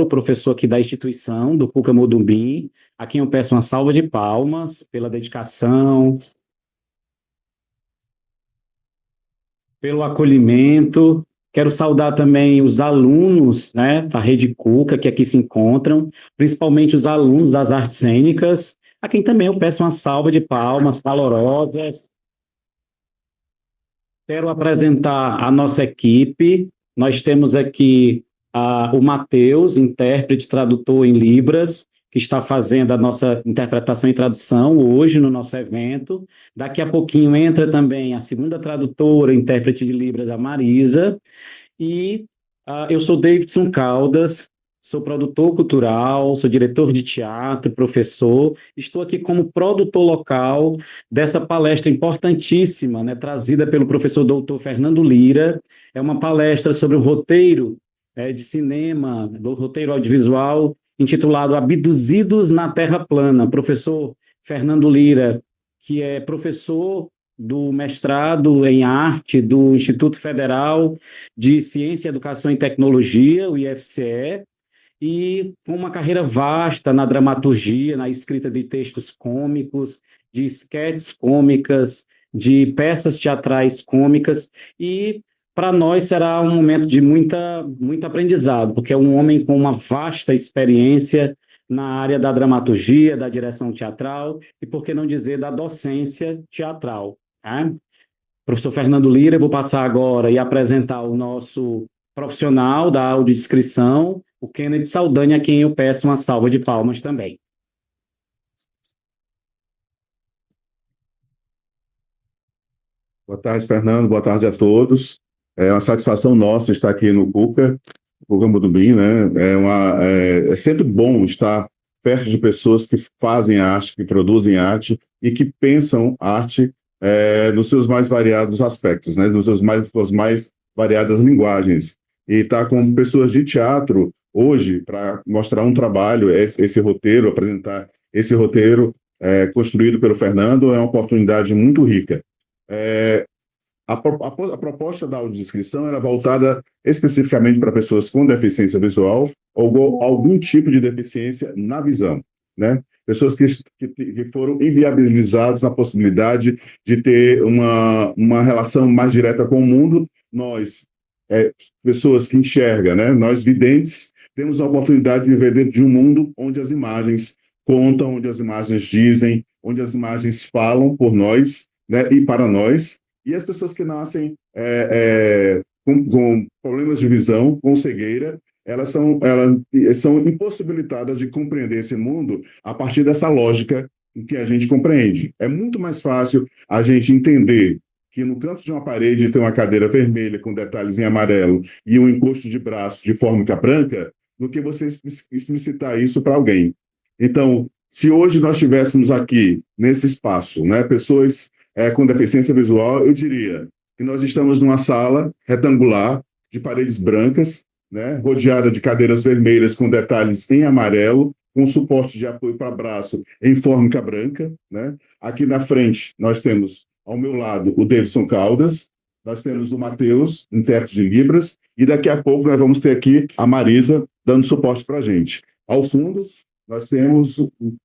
o professor aqui da instituição, do PUCA Modubim, a quem eu peço uma salva de palmas pela dedicação, pelo acolhimento. Quero saudar também os alunos, né, da Rede Cuca, que aqui se encontram, principalmente os alunos das artes cênicas, a quem também eu peço uma salva de palmas calorosas. Quero apresentar a nossa equipe. Nós temos aqui o Matheus, intérprete, tradutor em Libras, que está fazendo a nossa interpretação e tradução hoje no nosso evento. Daqui a pouquinho entra também a segunda tradutora, intérprete de Libras, a Marisa. E eu sou Davidson Caldas, sou produtor cultural, sou diretor de teatro, professor. Estou aqui como produtor local dessa palestra importantíssima, né, trazida pelo professor doutor Fernando Lira. É uma palestra sobre o roteiro de cinema, do roteiro audiovisual, intitulado Abduzidos na Terra Plana. Professor Fernando Lira, que é professor do mestrado em arte do Instituto Federal de Ciência, Educação e Tecnologia, o IFCE, e com uma carreira vasta na dramaturgia, na escrita de textos cômicos, de esquetes cômicas, de peças teatrais cômicas, e para nós será um momento de muito aprendizado, porque é um homem com uma vasta experiência na área da dramaturgia, da direção teatral e, por que não dizer, da docência teatral. Tá? Professor Fernando Lira, eu vou passar agora e apresentar o nosso profissional da audiodescrição, o Kennedy Saldanha, a quem eu peço uma salva de palmas também. Boa tarde, Fernando. Boa tarde a todos. É uma satisfação nossa estar aqui no Cuca Modubim, né? É sempre bom estar perto de pessoas que fazem arte, que produzem arte e que pensam arte nos seus mais variados aspectos, né? Suas mais variadas linguagens. E estar com pessoas de teatro hoje para mostrar um trabalho, esse roteiro, apresentar esse roteiro construído pelo Fernando, é uma oportunidade muito rica. A proposta da audiodescrição era voltada especificamente para pessoas com deficiência visual ou algum tipo de deficiência na visão, né? Pessoas que foram inviabilizadas na possibilidade de ter uma relação mais direta com o mundo. Nós, pessoas que enxergam, né? Nós, videntes, temos a oportunidade de viver dentro de um mundo onde as imagens contam, onde as imagens dizem, onde as imagens falam por nós, né? E para nós. E as pessoas que nascem com problemas de visão, com cegueira, elas são impossibilitadas de compreender esse mundo a partir dessa lógica que a gente compreende. É muito mais fácil a gente entender que no canto de uma parede tem uma cadeira vermelha com detalhes em amarelo e um encosto de braço de fórmica branca, do que você explicitar isso para alguém. Então, se hoje nós tivéssemos aqui, nesse espaço, né, pessoas com deficiência visual, eu diria que nós estamos numa sala retangular de paredes brancas, né, rodeada de cadeiras vermelhas com detalhes em amarelo, com suporte de apoio para braço em fórmica branca, né? Aqui na frente nós temos, ao meu lado, o Davidson Caldas, nós temos o Matheus, intérprete de Libras, e daqui a pouco nós vamos ter aqui a Marisa dando suporte para a gente. Ao fundo, nós temos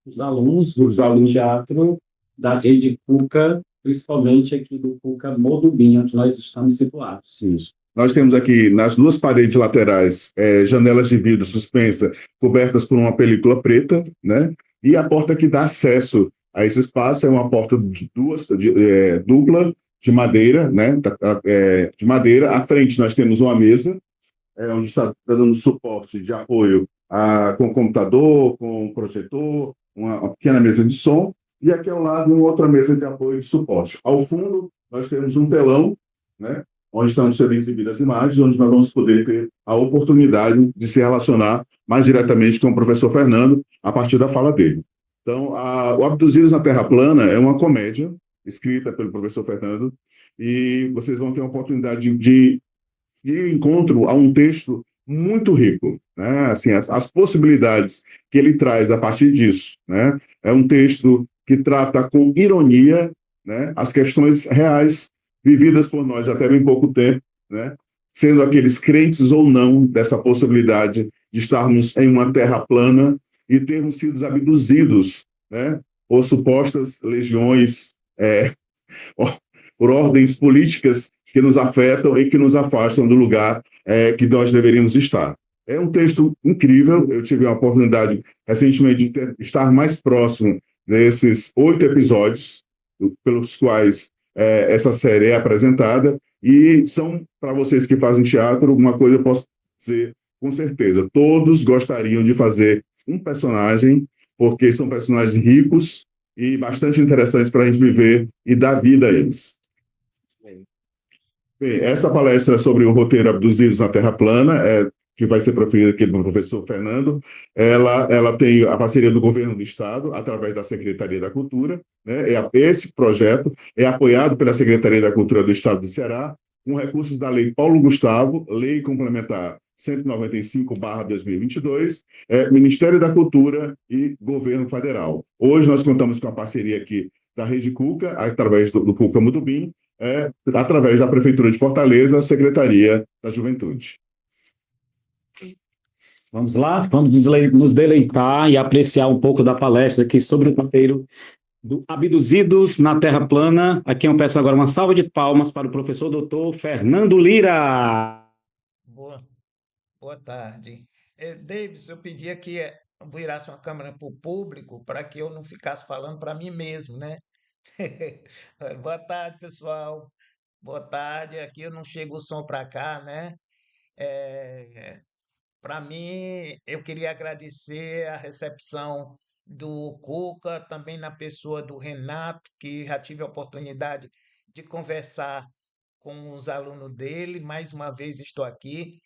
os alunos do teatro da Rede Cuca, principalmente aqui do Cuca Modubim, onde nós estamos situados. Isso. Nós temos aqui, nas duas paredes laterais, janelas de vidro suspensa, cobertas por uma película preta, né? E a porta que dá acesso a esse espaço é uma porta dupla, de madeira, né? De madeira. À frente nós temos uma mesa, onde está dando suporte de apoio com computador, com projetor, uma pequena mesa de som, e aqui ao lado uma outra mesa de apoio e suporte. Ao fundo, nós temos um telão, né, onde estão sendo exibidas as imagens, onde nós vamos poder ter a oportunidade de se relacionar mais diretamente com o professor Fernando a partir da fala dele. Então, o Abduzidos na Terra Plana é uma comédia escrita pelo professor Fernando, e vocês vão ter a oportunidade de encontro a um texto muito rico, né? Assim, as possibilidades que ele traz a partir disso, né? É um texto que trata com ironia, né, as questões reais vividas por nós até bem pouco tempo, né? Sendo aqueles crentes ou não dessa possibilidade de estarmos em uma terra plana e termos sido abduzidos, né, por supostas legiões, por ordens políticas que nos afetam e que nos afastam do lugar que nós deveríamos estar. É um texto incrível. Eu tive a oportunidade recentemente de estar mais próximo desses 8 episódios pelos quais essa série é apresentada, e são, para vocês que fazem teatro, uma coisa eu posso dizer com certeza: todos gostariam de fazer um personagem, porque são personagens ricos e bastante interessantes para a gente viver e dar vida a eles. Bem, essa palestra sobre o roteiro Abduzidos na Terra Plana, que vai ser proferida aqui pelo professor Fernando, ela tem a parceria do governo do estado, através da Secretaria da Cultura, né? Esse projeto é apoiado pela Secretaria da Cultura do Estado do Ceará, com recursos da Lei Paulo Gustavo, Lei Complementar 195/2022, Ministério da Cultura e Governo Federal. Hoje nós contamos com a parceria aqui da Rede Cuca, através do Cuca Mudubim, através da Prefeitura de Fortaleza, Secretaria da Juventude. Vamos lá, vamos nos deleitar e apreciar um pouco da palestra aqui sobre o roteiro do Abduzidos na Terra Plana. Aqui eu peço agora uma salva de palmas para o professor doutor Fernando Lira. Boa, boa tarde. Davis, eu pedia que virasse uma câmera para o público para que eu não ficasse falando para mim mesmo, né? Boa tarde, pessoal. Boa tarde. Aqui eu não chego o som para cá, né? Para mim, eu queria agradecer a recepção do Cuca, também na pessoa do Renato, que já tive a oportunidade de conversar com os alunos dele. Mais uma vez estou aqui.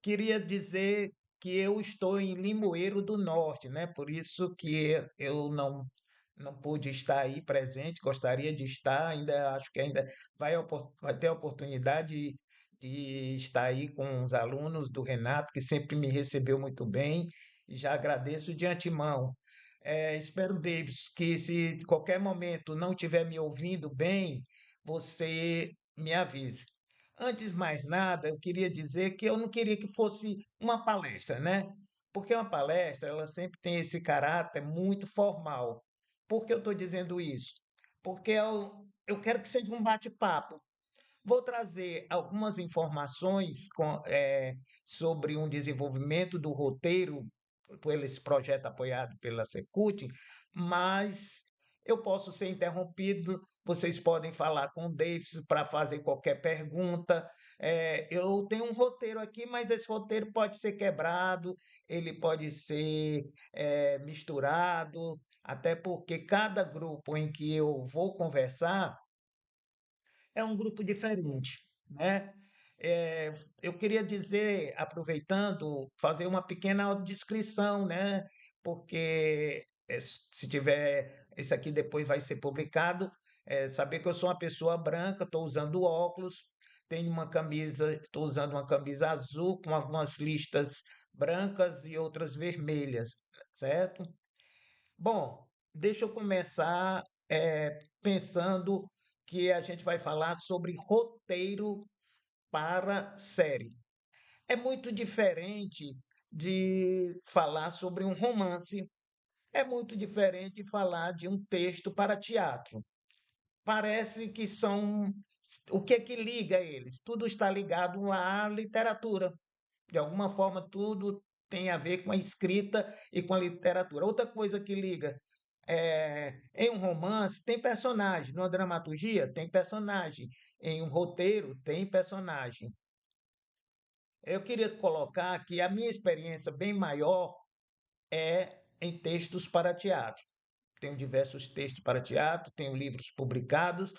Queria dizer que eu estou em Limoeiro do Norte, né? Por isso que eu não pude estar aí presente, gostaria de estar, ainda acho que ainda vai ter a oportunidade de estar aí com os alunos do Renato, que sempre me recebeu muito bem, e já agradeço de antemão. Espero, Davis, que se qualquer momento não estiver me ouvindo bem, você me avise. Antes de mais nada, eu queria dizer que eu não queria que fosse uma palestra, né? Porque uma palestra, ela sempre tem esse caráter muito formal. Por que eu estou dizendo isso? Porque eu quero que seja um bate-papo. Vou trazer algumas informações sobre um desenvolvimento do roteiro por esse projeto apoiado pela Secult, mas eu posso ser interrompido. Vocês podem falar com o Davis para fazer qualquer pergunta. Eu tenho um roteiro aqui, mas esse roteiro pode ser quebrado, ele pode ser misturado, até porque cada grupo em que eu vou conversar é um grupo diferente, né? Eh, eu queria dizer, aproveitando, fazer uma pequena descrição, né? Porque se tiver, esse aqui depois vai ser publicado, saber que eu sou uma pessoa branca, estou usando óculos, tenho uma camisa, estou usando uma camisa azul com algumas listas brancas e outras vermelhas, certo? Bom, deixa eu começar pensando que a gente vai falar sobre roteiro para série. É muito diferente de falar sobre um romance, é muito diferente de falar de um texto para teatro. Parece que são. O que é que liga eles? Tudo está ligado à literatura. De alguma forma, tudo tem a ver com a escrita e com a literatura. Outra coisa que liga em um romance tem personagem, numa dramaturgia tem personagem, em um roteiro tem personagem. Eu queria colocar que a minha experiência bem maior é em textos para teatro. Tenho diversos textos para teatro, tenho livros publicados.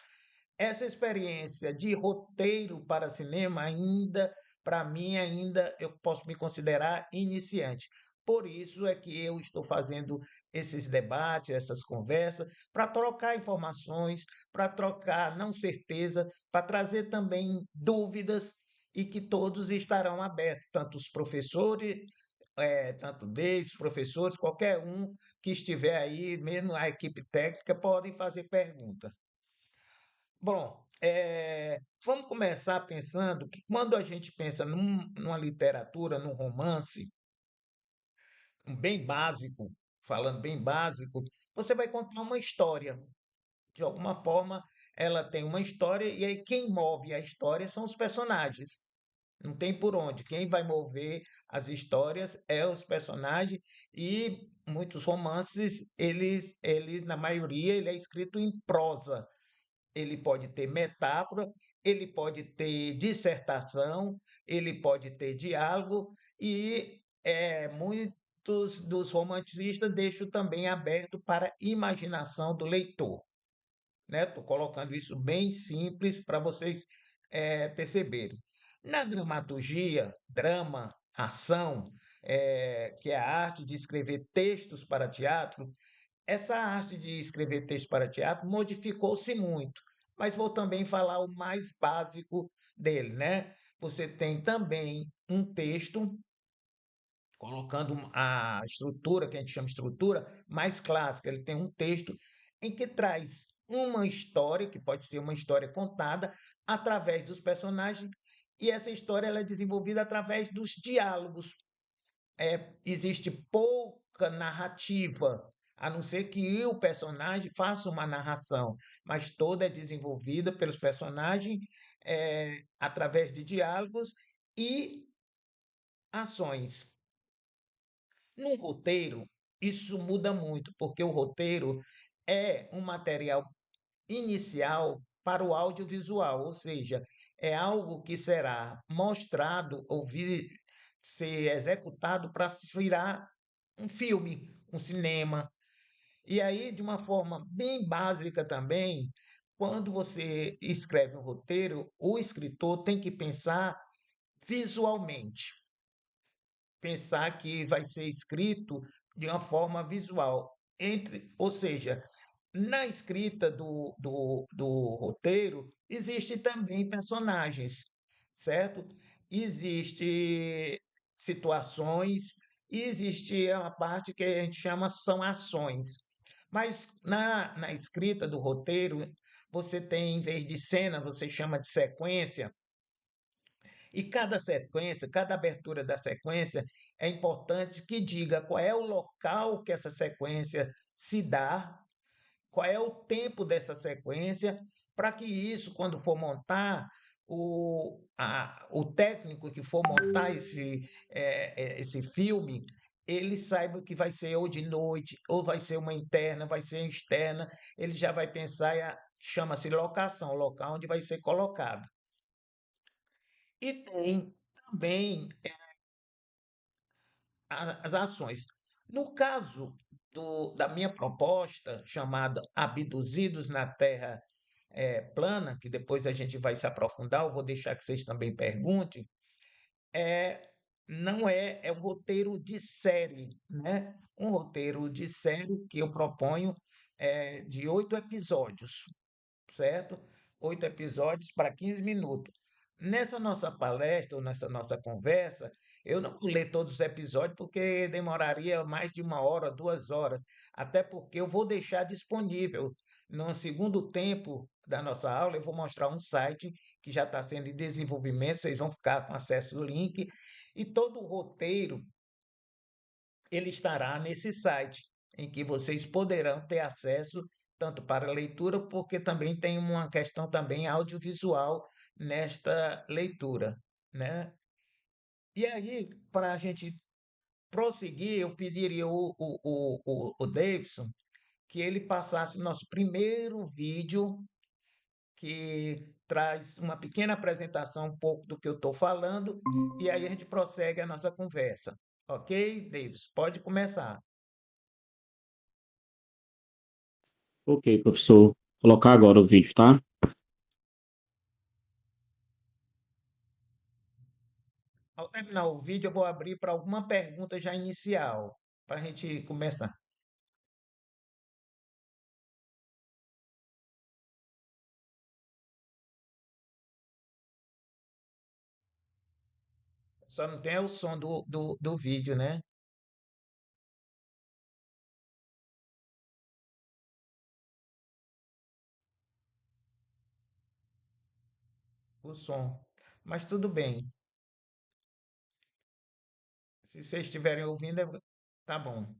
Essa experiência de roteiro para cinema ainda, para mim, ainda eu posso me considerar iniciante. Por isso é que eu estou fazendo esses debates, essas conversas, para trocar informações, para trocar não certeza, para trazer também dúvidas e que todos estarão abertos, tanto os professores, tanto deles, professores, qualquer um que estiver aí, mesmo a equipe técnica, podem fazer perguntas. Bom, vamos começar pensando que quando a gente pensa numa literatura, num romance, bem básico, falando bem básico, você vai contar uma história. De alguma forma, ela tem uma história, e aí quem move a história são os personagens. Não tem por onde. Quem vai mover as histórias é os personagens, e muitos romances, na maioria, ele é escrito em prosa. Ele pode ter metáfora, ele pode ter dissertação, ele pode ter diálogo, e muitos dos romancistas deixam também aberto para a imaginação do leitor, né? Estou colocando isso bem simples para vocês perceberem. Na dramaturgia, drama, ação, que é a arte de escrever textos para teatro, essa arte de escrever texto para teatro modificou-se muito, mas vou também falar o mais básico dele, né? Você tem também um texto, colocando a estrutura, que a gente chama de estrutura, mais clássica. Ele tem um texto em que traz uma história, que pode ser uma história contada através dos personagens, e essa história ela é desenvolvida através dos diálogos. Existe pouca narrativa, a não ser que o personagem faça uma narração, mas toda é desenvolvida pelos personagens através de diálogos e ações. No roteiro, isso muda muito, porque o roteiro é um material inicial para o audiovisual, ou seja, é algo que será mostrado ou ser executado para se virar um filme, um cinema. E aí, de uma forma bem básica também, quando você escreve um roteiro, o escritor tem que pensar visualmente, pensar que vai ser escrito de uma forma visual. Ou seja, na escrita do roteiro, existe também personagens, certo? Existe situações, e existe uma parte que a gente chama são ações. Mas na escrita do roteiro, você tem, em vez de cena, você chama de sequência, e cada sequência, cada abertura da sequência, é importante que diga qual é o local que essa sequência se dá, qual é o tempo dessa sequência, para que isso, quando for montar, o técnico que for montar esse filme, ele saiba que vai ser ou de noite, ou vai ser uma interna, vai ser externa, ele já vai pensar, chama-se locação, o local onde vai ser colocado. E tem também as ações. No caso da minha proposta, chamada Abduzidos na Terra Plana, que depois a gente vai se aprofundar, eu vou deixar que vocês também perguntem, é, não é um roteiro de série, né? Um roteiro de série que eu proponho de 8 episódios, certo? 8 episódios para 15 minutos. Nessa nossa palestra, ou nessa nossa conversa, eu não vou ler todos os episódios porque demoraria mais de 1 hora, 2 horas, até porque eu vou deixar disponível. No segundo tempo da nossa aula, eu vou mostrar um site que já está sendo em desenvolvimento, vocês vão ficar com acesso ao link, e todo o roteiro ele estará nesse site, em que vocês poderão ter acesso tanto para leitura, porque também tem uma questão também audiovisual nesta leitura, né? E aí, para a gente prosseguir, eu pediria o Davidson que ele passasse o nosso primeiro vídeo, que traz uma pequena apresentação um pouco do que eu estou falando, e aí a gente prossegue a nossa conversa. Ok, Davidson? Pode começar. Ok, professor. Vou colocar agora o vídeo, tá? Ao terminar o vídeo, eu vou abrir para alguma pergunta já inicial, para a gente começar. Só não tem o som do vídeo, né? O som. Mas tudo bem. Se vocês estiverem ouvindo, Tá bom.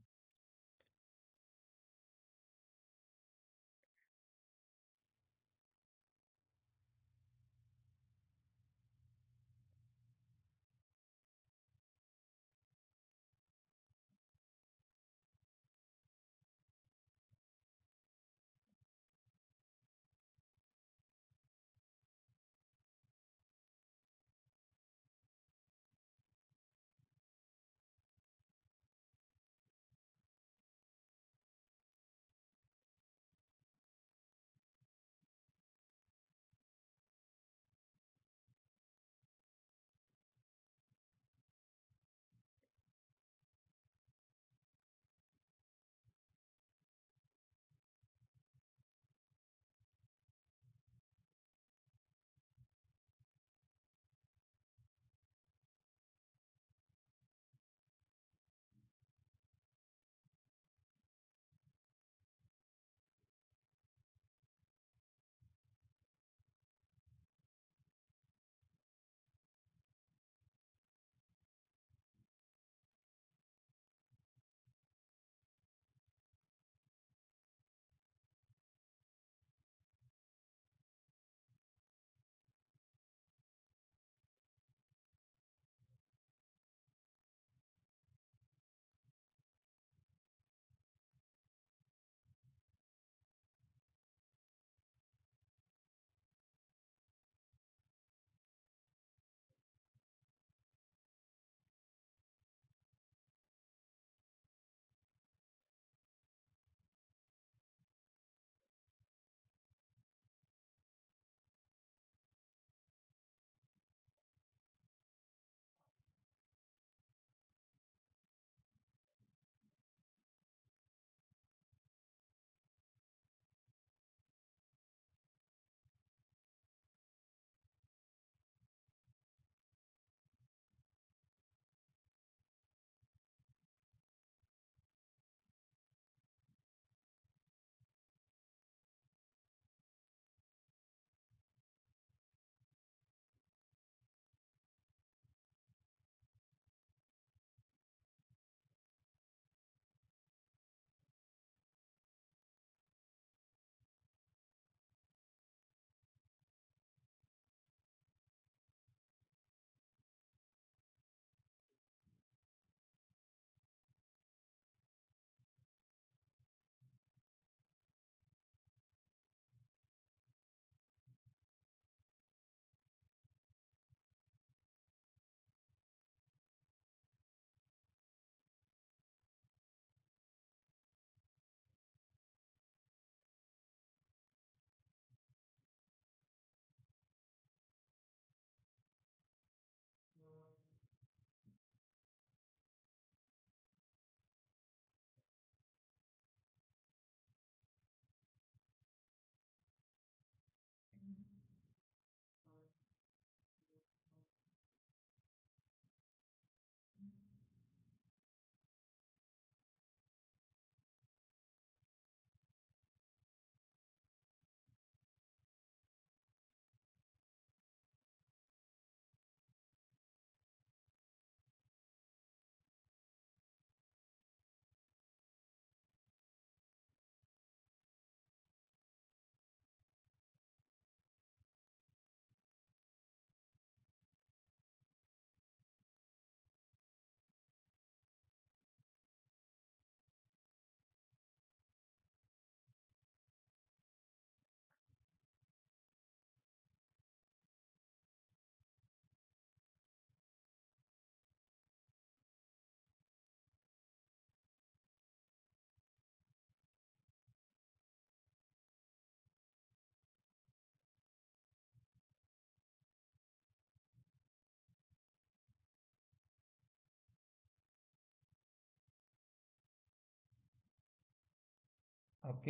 Ok.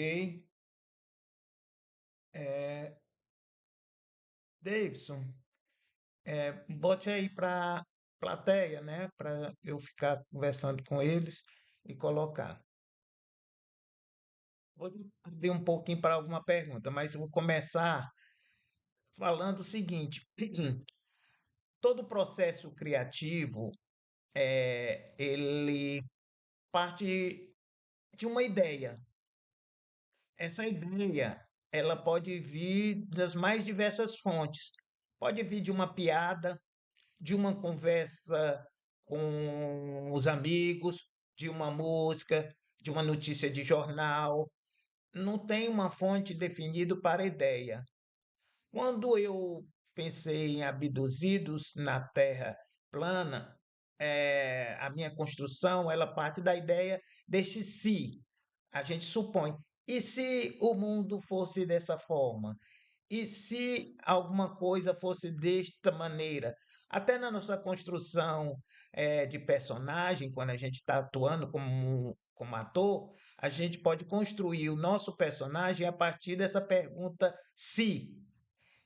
É, Davidson, bote aí para plateia, né? Para eu ficar conversando com eles e colocar. Vou abrir um pouquinho para alguma pergunta, mas eu vou começar falando o seguinte: todo processo criativo, ele parte de uma ideia. Essa ideia, ela pode vir das mais diversas fontes. Pode vir de uma piada, de uma conversa com os amigos, de uma música, de uma notícia de jornal. Não tem uma fonte definida para a ideia. Quando eu pensei em abduzidos na Terra plana, a minha construção ela parte da ideia deste se. A gente supõe. E se o mundo fosse dessa forma? E se alguma coisa fosse desta maneira? Até na nossa construção de personagem, quando a gente está atuando como ator, a gente pode construir o nosso personagem a partir dessa pergunta se.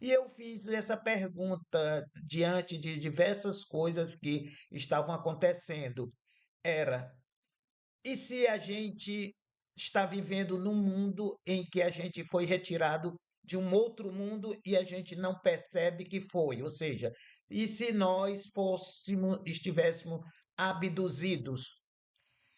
E eu fiz essa pergunta diante de diversas coisas que estavam acontecendo. Era, e se a gente está vivendo num mundo em que a gente foi retirado de um outro mundo e a gente não percebe que foi? Ou seja, e se nós estivéssemos abduzidos?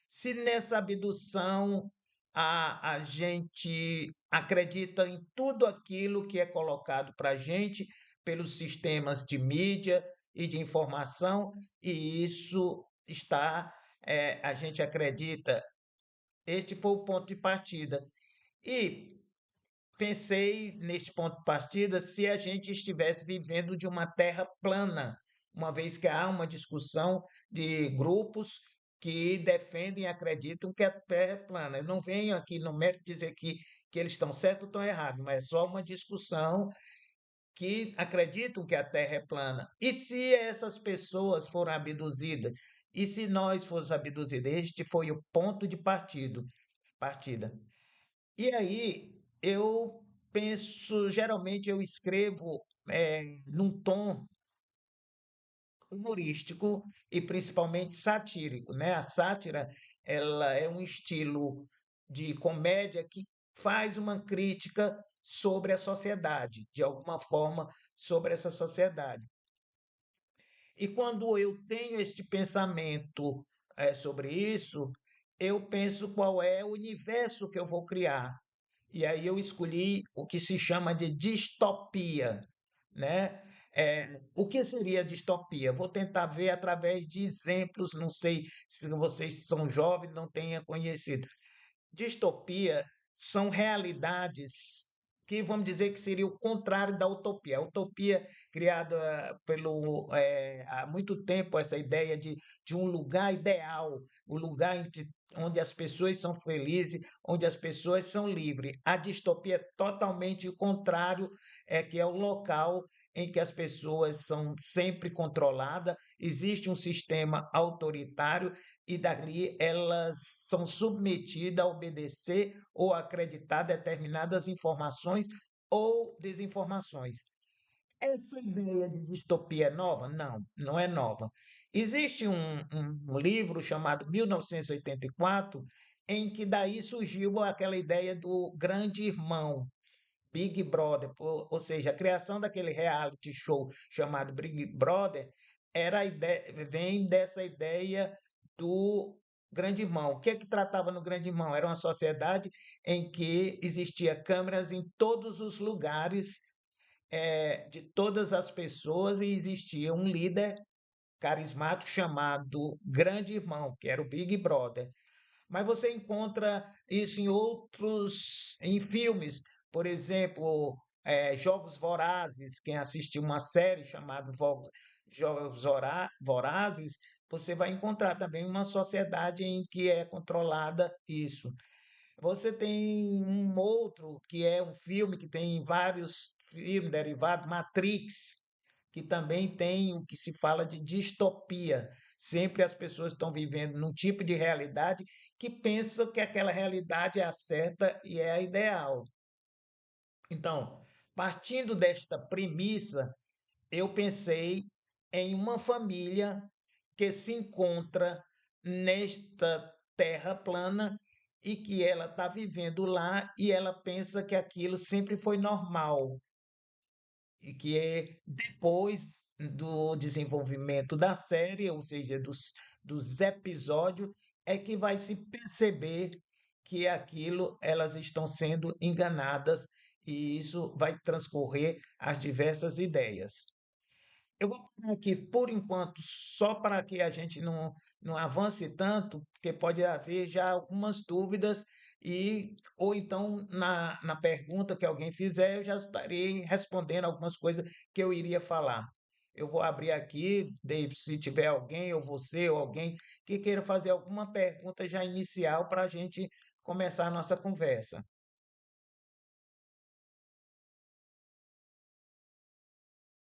Se nessa abdução a gente acredita em tudo aquilo que é colocado para a gente pelos sistemas de mídia e de informação, e isso está, a gente acredita, este foi o ponto de partida. E pensei neste ponto de partida se a gente estivesse vivendo de uma terra plana, uma vez que há uma discussão de grupos que defendem e acreditam que a terra é plana. Eu não venho aqui no mérito dizer que eles estão certos ou estão errados, mas é só uma discussão que acreditam que a terra é plana. E se essas pessoas foram abduzidas? E se nós fomos abduzidos? Este foi o ponto de partida. E aí eu penso, geralmente eu escrevo num tom humorístico e principalmente satírico, né? A sátira, ela é um estilo de comédia que faz uma crítica sobre a sociedade, de alguma forma sobre essa sociedade. E quando eu tenho este pensamento sobre isso, eu penso qual é o universo que eu vou criar. E aí eu escolhi o que se chama de distopia, né? O que seria distopia? Vou tentar ver através de exemplos, não sei se vocês são jovens, não tenham conhecido. Distopia são realidades que vamos dizer que seria o contrário da utopia. A utopia criada há muito tempo, essa ideia de um lugar ideal, um lugar onde as pessoas são felizes, onde as pessoas são livres. A distopia é totalmente o contrário, que é o local em que as pessoas são sempre controladas, existe um sistema autoritário e dali elas são submetidas a obedecer ou acreditar determinadas informações ou desinformações. Essa ideia de distopia é nova? Não, não é nova. Existe um livro chamado 1984, em que daí surgiu aquela ideia do grande irmão, Big Brother, ou seja, a criação daquele reality show chamado Big Brother era a ideia, vem dessa ideia do Grande Irmão. O que é que tratava no Grande Irmão? Era uma sociedade em que existia câmeras em todos os lugares, de todas as pessoas, e existia um líder carismático chamado Grande Irmão, que era o Big Brother. Mas você encontra isso em filmes, por exemplo, Jogos Vorazes. Quem assistiu uma série chamada Jogos Vorazes, você vai encontrar também uma sociedade em que é controlada isso. Você tem um outro que é um filme que tem vários filmes derivados, Matrix, que também tem o que se fala de distopia. Sempre as pessoas estão vivendo num tipo de realidade que pensam que aquela realidade é a certa e é a ideal. Então, partindo desta premissa, eu pensei em uma família que se encontra nesta terra plana e que ela está vivendo lá e ela pensa que aquilo sempre foi normal e que depois do desenvolvimento da série, ou seja, dos episódios, é que vai se perceber que aquilo elas estão sendo enganadas e isso vai transcorrer as diversas ideias. Eu vou parar aqui por enquanto, só para que a gente não avance tanto, porque pode haver já algumas dúvidas, ou então na pergunta que alguém fizer, eu já estarei respondendo algumas coisas que eu iria falar. Eu vou abrir aqui, se tiver alguém, ou você, ou alguém que queira fazer alguma pergunta já inicial para a gente começar a nossa conversa.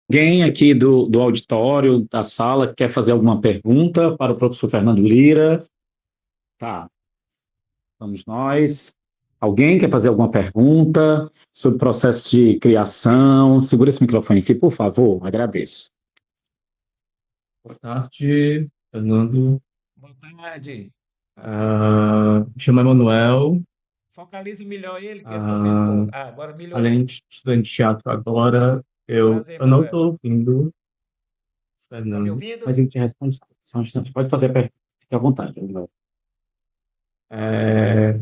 Alguém aqui do auditório, da sala, quer fazer alguma pergunta para o professor Fernando Lira? Tá, vamos nós. Alguém quer fazer alguma pergunta sobre o processo de criação? Segura esse microfone aqui, por favor, agradeço. Boa tarde, Fernando. Boa tarde. Me chamo Emanuel. Focalize melhor ele, que eu estou vendo Ah, pouco. Ah, agora melhorou. além de estudante de teatro agora, Prazer, eu não Manuel. estou ouvindo, Tá me Fernando. ouvindo? Mas a gente responde só um instante. Pode fazer a pergunta, fique à vontade. É,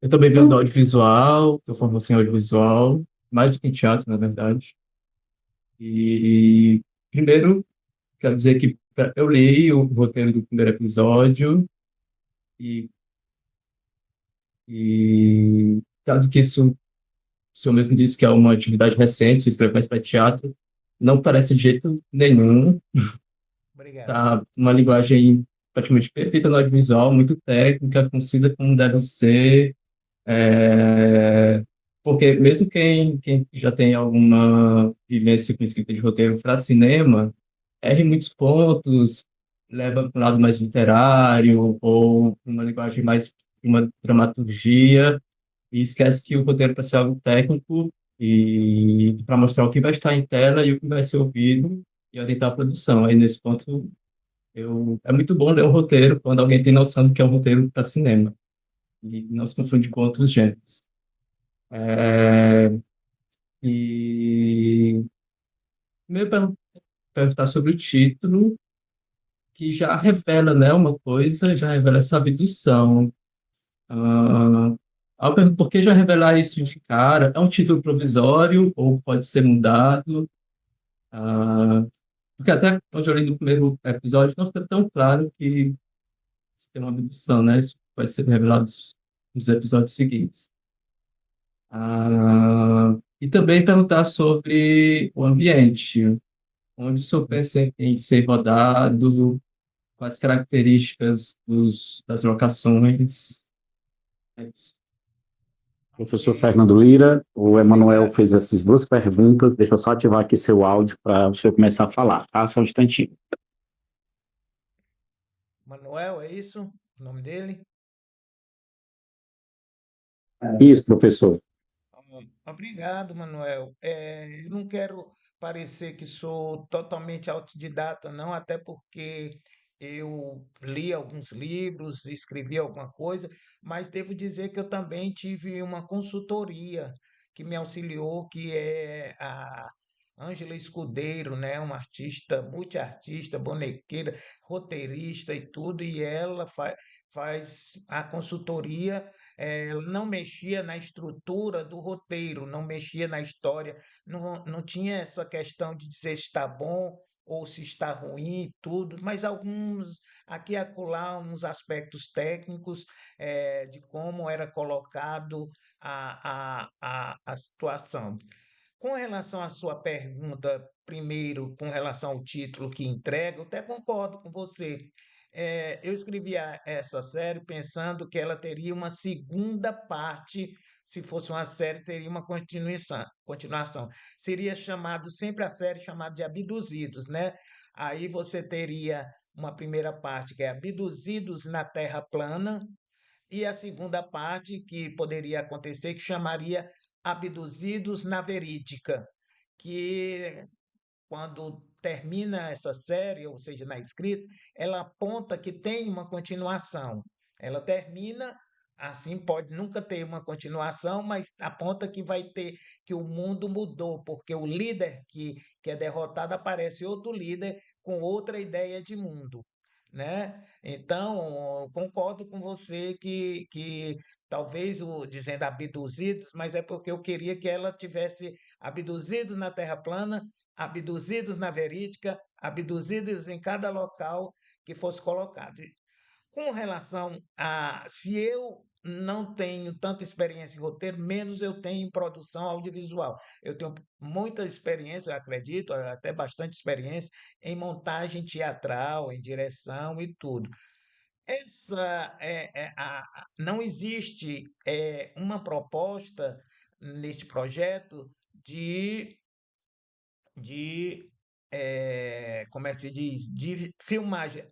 eu também venho do audiovisual, tenho formação em audiovisual, mais do que em teatro, na verdade. E, primeiro, quero dizer que eu li o roteiro do primeiro episódio e, dado que isso, o senhor mesmo disse que é uma atividade recente, se escreve mais para teatro, não parece de jeito nenhum. Obrigado. Tá uma linguagem praticamente perfeita no audiovisual, muito técnica, concisa como deve ser, é, porque mesmo quem já tem alguma vivência com escrita de roteiro para cinema, erra em muitos pontos, leva para um lado mais literário, ou pra uma linguagem mais, uma dramaturgia, e esquece que o roteiro é para ser algo técnico e para mostrar o que vai estar em tela e o que vai ser ouvido e orientar a produção. Aí, nesse ponto, é muito bom ler um roteiro quando alguém tem noção do que é um roteiro para cinema e não se confunde com outros gêneros. É, e primeiro perguntar sobre o título, que já revela, né, uma coisa, já revela essa abdução. Ah, eu pergunto, por que já revelar isso de cara? É um título provisório ou pode ser mudado? Ah, porque até onde eu li no primeiro episódio não fica tão claro que se tem uma abdução, né? Isso vai ser revelado nos episódios seguintes. E também perguntar sobre o ambiente, onde o senhor pensa em ser rodado, quais características das locações. É isso. Professor Ok, Fernando Lira, o Emanuel obrigado. fez essas duas perguntas. Deixa eu só ativar aqui seu áudio para o senhor começar a falar, tá? Só um instantinho. Manuel, é isso? O nome dele? Isso, professor. Obrigado, Manuel. Eu não quero parecer que sou totalmente autodidata, não, até porque eu li alguns livros, escrevi alguma coisa, mas devo dizer que eu também tive uma consultoria que me auxiliou, que é a Ângela Escudeiro, né? Uma artista, multiartista, bonequeira, roteirista e tudo, e ela faz a consultoria. Ela não mexia na estrutura do roteiro, não mexia na história, não tinha essa questão de dizer se está bom ou se está ruim, tudo, mas alguns, aqui e acolá, uns aspectos técnicos de como era colocado a situação. Com relação à sua pergunta, primeiro, com relação ao título que entrega, eu até concordo com você. Eu escrevi essa série pensando que ela teria uma segunda parte, se fosse uma série, teria uma continuação. Seria chamado, sempre a série chamada de Abduzidos, né? Aí você teria uma primeira parte que é Abduzidos na Terra Plana, e a segunda parte que poderia acontecer, que chamaria Abduzidos na Verídica, que quando termina essa série, ou seja, na escrita, ela aponta que tem uma continuação. Ela termina, assim pode nunca ter uma continuação, mas aponta que vai ter, que o mundo mudou, porque o líder que é derrotado aparece outro líder com outra ideia de mundo. né? Então, concordo com você que talvez dizendo abduzidos, mas é porque eu queria que ela tivesse abduzidos na Terra plana, abduzidos na verídica, abduzidos em cada local que fosse colocado. Com relação a se eu não tenho tanta experiência em roteiro, menos eu tenho em produção audiovisual. Eu tenho muita experiência, eu acredito, até bastante experiência em montagem teatral, em direção e tudo. Não existe uma proposta neste projeto de como é que se diz? De filmagem.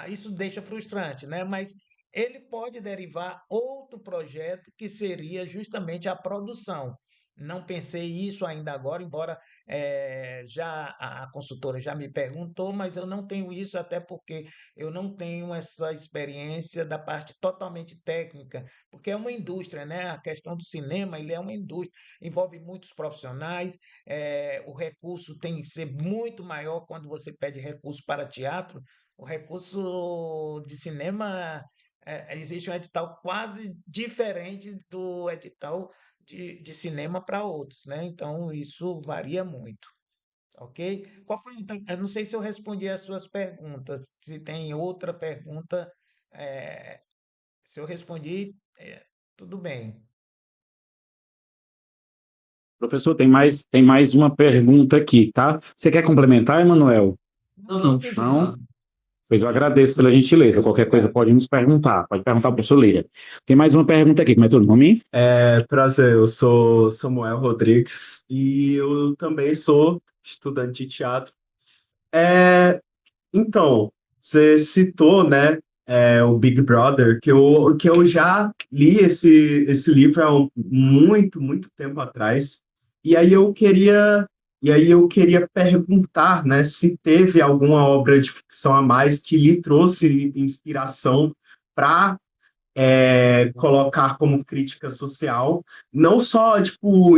Isso deixa frustrante, né? Mas ele pode derivar outro projeto que seria justamente a produção. Não pensei isso ainda agora, embora já a consultora já me perguntou, mas eu não tenho isso até porque eu não tenho essa experiência da parte totalmente técnica, porque é uma indústria, né? A questão do cinema, ele é uma indústria, envolve muitos profissionais, o recurso tem que ser muito maior quando você pede recurso para teatro. O recurso de cinema, existe um edital quase diferente do edital de cinema para outros, né? Então, isso varia muito, ok? Qual foi, então, eu não sei se eu respondi as suas perguntas, se tem outra pergunta, eh, se eu respondi, tudo bem. Professor, tem mais uma pergunta aqui, tá? Você quer complementar, Emanuel? Não, Não, se não. quiser. Não? Pois eu agradeço pela gentileza. Qualquer coisa Obrigado. pode nos perguntar. Pode perguntar para o professor Lira. Tem mais uma pergunta aqui. Como é teu nome? Prazer, eu sou Samuel Rodrigues e eu também sou estudante de teatro. É, então, você citou, né, o Big Brother, que eu já li esse livro há muito tempo atrás. E aí eu queria perguntar, né, se teve alguma obra de ficção a mais que lhe trouxe inspiração para colocar como crítica social, não só, tipo,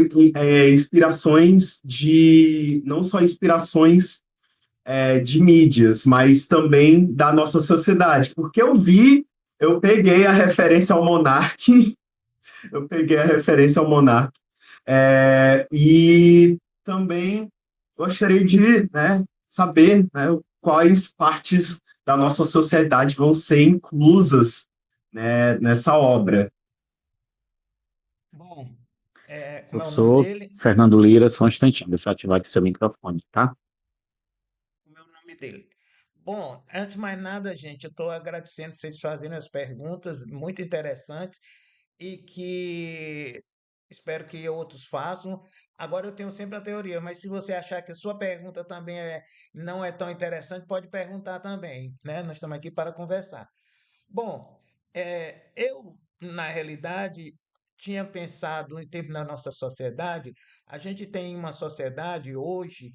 não só inspirações de mídias, mas também da nossa sociedade, porque eu peguei a referência ao Monark, eu peguei a referência ao Monark, e também gostaria de, né, saber, né, quais partes da nossa sociedade vão ser inclusas, né, nessa obra. Bom, como é o nome Professor dele? Fernando Lira, só um instantinho. Deixa eu ativar aqui seu microfone, tá? Como é o nome dele? Bom, antes de mais nada, gente, eu estou agradecendo vocês fazendo as perguntas muito interessantes e que espero que outros façam. Agora eu tenho sempre a teoria, mas se você achar que a sua pergunta também não é tão interessante, pode perguntar também, né? Nós estamos aqui para conversar. Bom, eu, na realidade, tinha pensado em termos da nossa sociedade, a gente tem uma sociedade hoje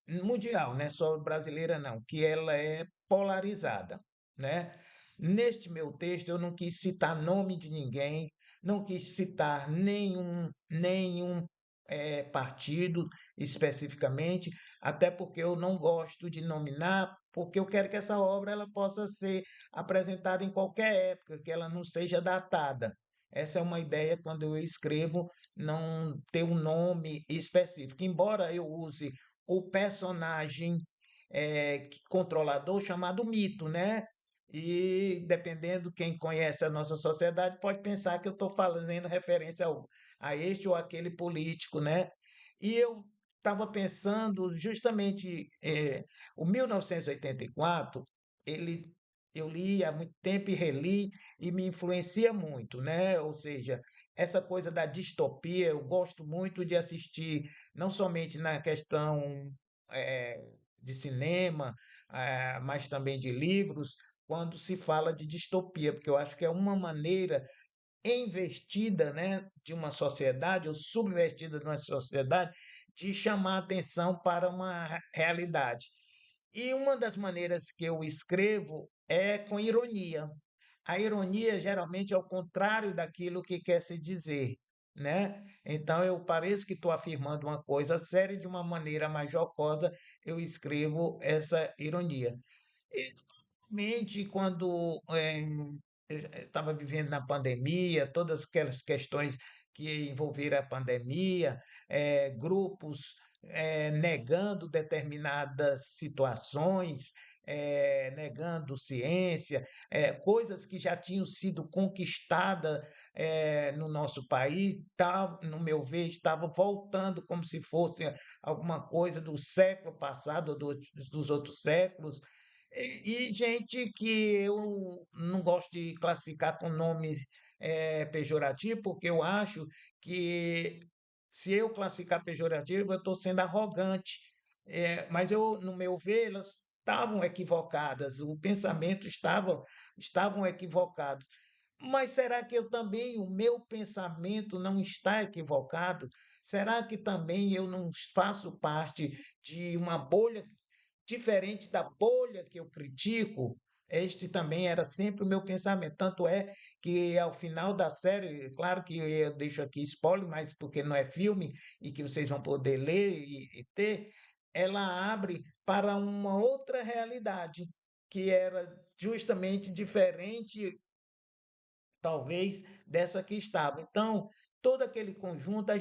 mundial, né? Só brasileira não, que ela é polarizada, né? Neste meu texto eu não quis citar nome de ninguém, não quis citar nenhum partido especificamente, até porque eu não gosto de nominar, porque eu quero que essa obra ela possa ser apresentada em qualquer época, que ela não seja datada. Essa é uma ideia quando eu escrevo, não ter um nome específico. Embora eu use o personagem controlador chamado mito, né? E dependendo quem conhece a nossa sociedade pode pensar que eu estou fazendo referência a este ou aquele político, né? E eu estava pensando justamente o 1984, ele eu li há muito tempo e reli e me influencia muito, né? Ou seja, essa coisa da distopia, eu gosto muito de assistir não somente na questão eh, de cinema, mas também de livros, quando se fala de distopia, porque eu acho que é uma maneira investida, né, de uma sociedade ou subvertida de uma sociedade de chamar atenção para uma realidade. E uma das maneiras que eu escrevo é com ironia. A ironia geralmente é o contrário daquilo que quer se dizer, né? Então eu pareço que estou afirmando uma coisa séria de uma maneira mais jocosa, eu escrevo essa ironia. Mente quando eu estava vivendo na pandemia, todas aquelas questões que envolveram a pandemia, grupos negando determinadas situações, negando ciência, coisas que já tinham sido conquistadas no nosso país, tá, no meu ver, estavam voltando como se fosse alguma coisa do século passado, ou dos outros séculos. E gente que eu não gosto de classificar com nomes pejorativos, porque eu acho que se eu classificar pejorativo, eu estou sendo arrogante. Mas eu, no meu ver, elas estavam equivocadas, o pensamento estavam equivocados. Mas será que eu também, o meu pensamento não está equivocado? Será que também eu não faço parte de uma bolha diferente da bolha que eu critico? Este também era sempre o meu pensamento. Tanto é que ao final da série, claro que eu deixo aqui spoiler, mas porque não é filme e que vocês vão poder ler e ter, ela abre para uma outra realidade que era justamente diferente, talvez, dessa que estava. Então, todo aquele conjunto,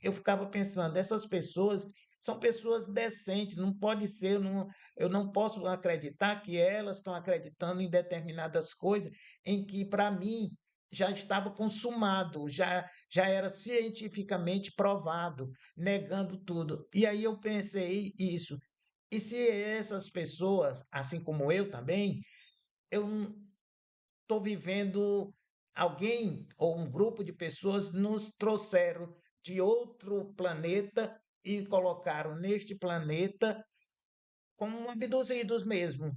eu ficava pensando, essas pessoas são pessoas decentes, não pode ser, eu não posso acreditar que elas estão acreditando em determinadas coisas em que, para mim, já estava consumado, já era cientificamente provado, negando tudo. E aí eu pensei isso. E se essas pessoas, assim como eu também, eu estou vivendo, alguém ou um grupo de pessoas nos trouxeram de outro planeta e colocaram neste planeta como abduzidos mesmo,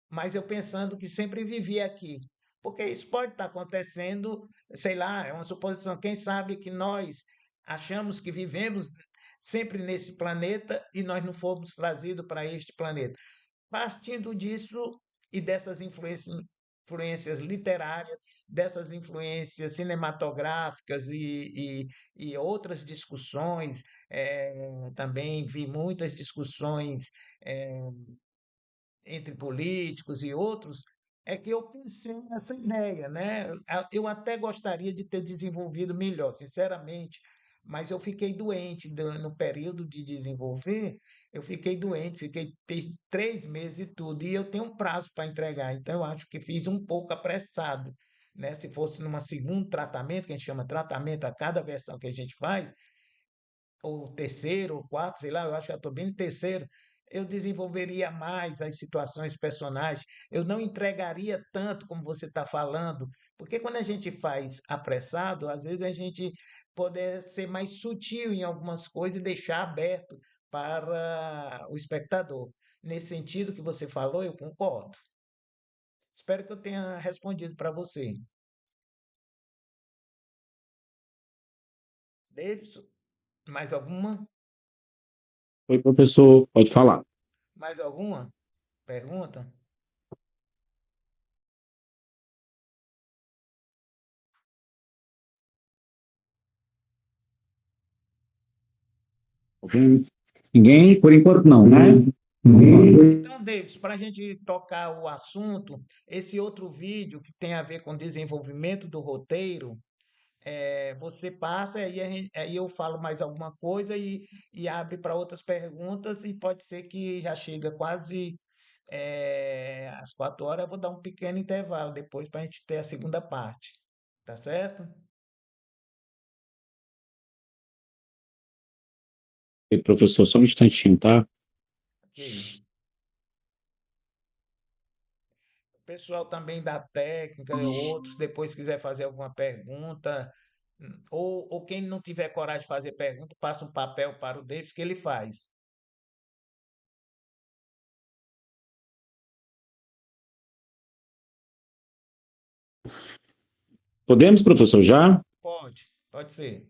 mas eu pensando que sempre vivi aqui. Porque isso pode estar acontecendo, sei lá, é uma suposição. Quem sabe que nós achamos que vivemos sempre nesse planeta e nós não fomos trazidos para este planeta. Partindo disso e dessas influências literárias, dessas influências cinematográficas e outras discussões, também vi muitas discussões eh, entre políticos e outros, é que eu pensei nessa ideia, né? Eu até gostaria de ter desenvolvido melhor, sinceramente, mas eu fiquei doente no período de desenvolver, eu fiquei doente, fiz 3 meses e tudo, e eu tenho um prazo para entregar, então eu acho que fiz um pouco apressado, né? Se fosse numa segundo tratamento, que a gente chama tratamento a cada versão que a gente faz, ou terceiro, ou quarto, sei lá, eu acho que eu estou bem no terceiro, eu desenvolveria mais as situações personagens, eu não entregaria tanto como você está falando, porque quando a gente faz apressado, às vezes a gente pode ser mais sutil em algumas coisas e deixar aberto para o espectador. Nesse sentido que você falou, eu concordo. Espero que eu tenha respondido para você. Davidson, mais alguma? Oi, professor, pode falar. Mais alguma pergunta? Alguém? Ninguém? Por enquanto não, né? Então, Davis, para a gente tocar o assunto, esse outro vídeo que tem a ver com desenvolvimento do roteiro, você passa e aí eu falo mais alguma coisa e abre para outras perguntas e pode ser que já chega quase às 4 horas, eu vou dar um pequeno intervalo depois para a gente ter a segunda parte, tá certo? Oi, professor, só um instantinho, tá? Ok. O pessoal também da técnica, outros, depois quiser fazer alguma pergunta, ou quem não tiver coragem de fazer pergunta, passa um papel para o Davis que ele faz. Podemos, professor, já? Pode ser.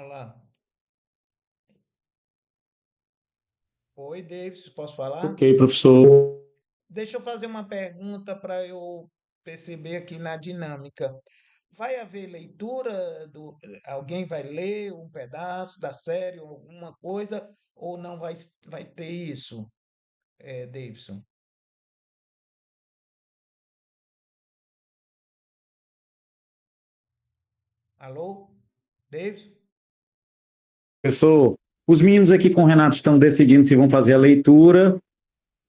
Olá. Oi, Davis, posso falar? Ok, professor. Deixa eu fazer uma pergunta para eu perceber aqui na dinâmica. Vai haver leitura alguém vai ler um pedaço da série, ou alguma coisa, ou não vai ter isso, Davidson? Alô? Davidson? Professor, os meninos aqui com o Renato estão decidindo se vão fazer a leitura.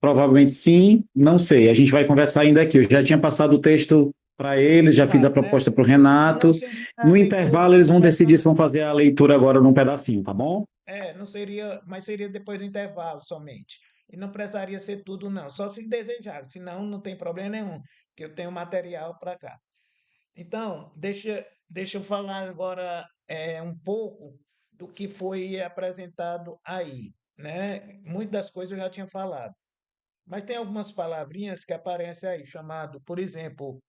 Provavelmente sim, não sei. A gente vai conversar ainda aqui. Eu já tinha passado o texto para eles, já fiz a Renato, né? proposta para o Não Renato. seria a No leitura intervalo, eles vão decidir se conversando. vão fazer a leitura agora num pedacinho, tá bom? Não seria, mas seria depois do intervalo somente. E não precisaria ser tudo, não. Só se desejar, senão não tem problema nenhum, que eu tenho material para cá. Então, deixa eu falar agora um pouco do que foi apresentado aí, né? Muitas das coisas eu já tinha falado, mas tem algumas palavrinhas que aparecem aí, chamado, por exemplo,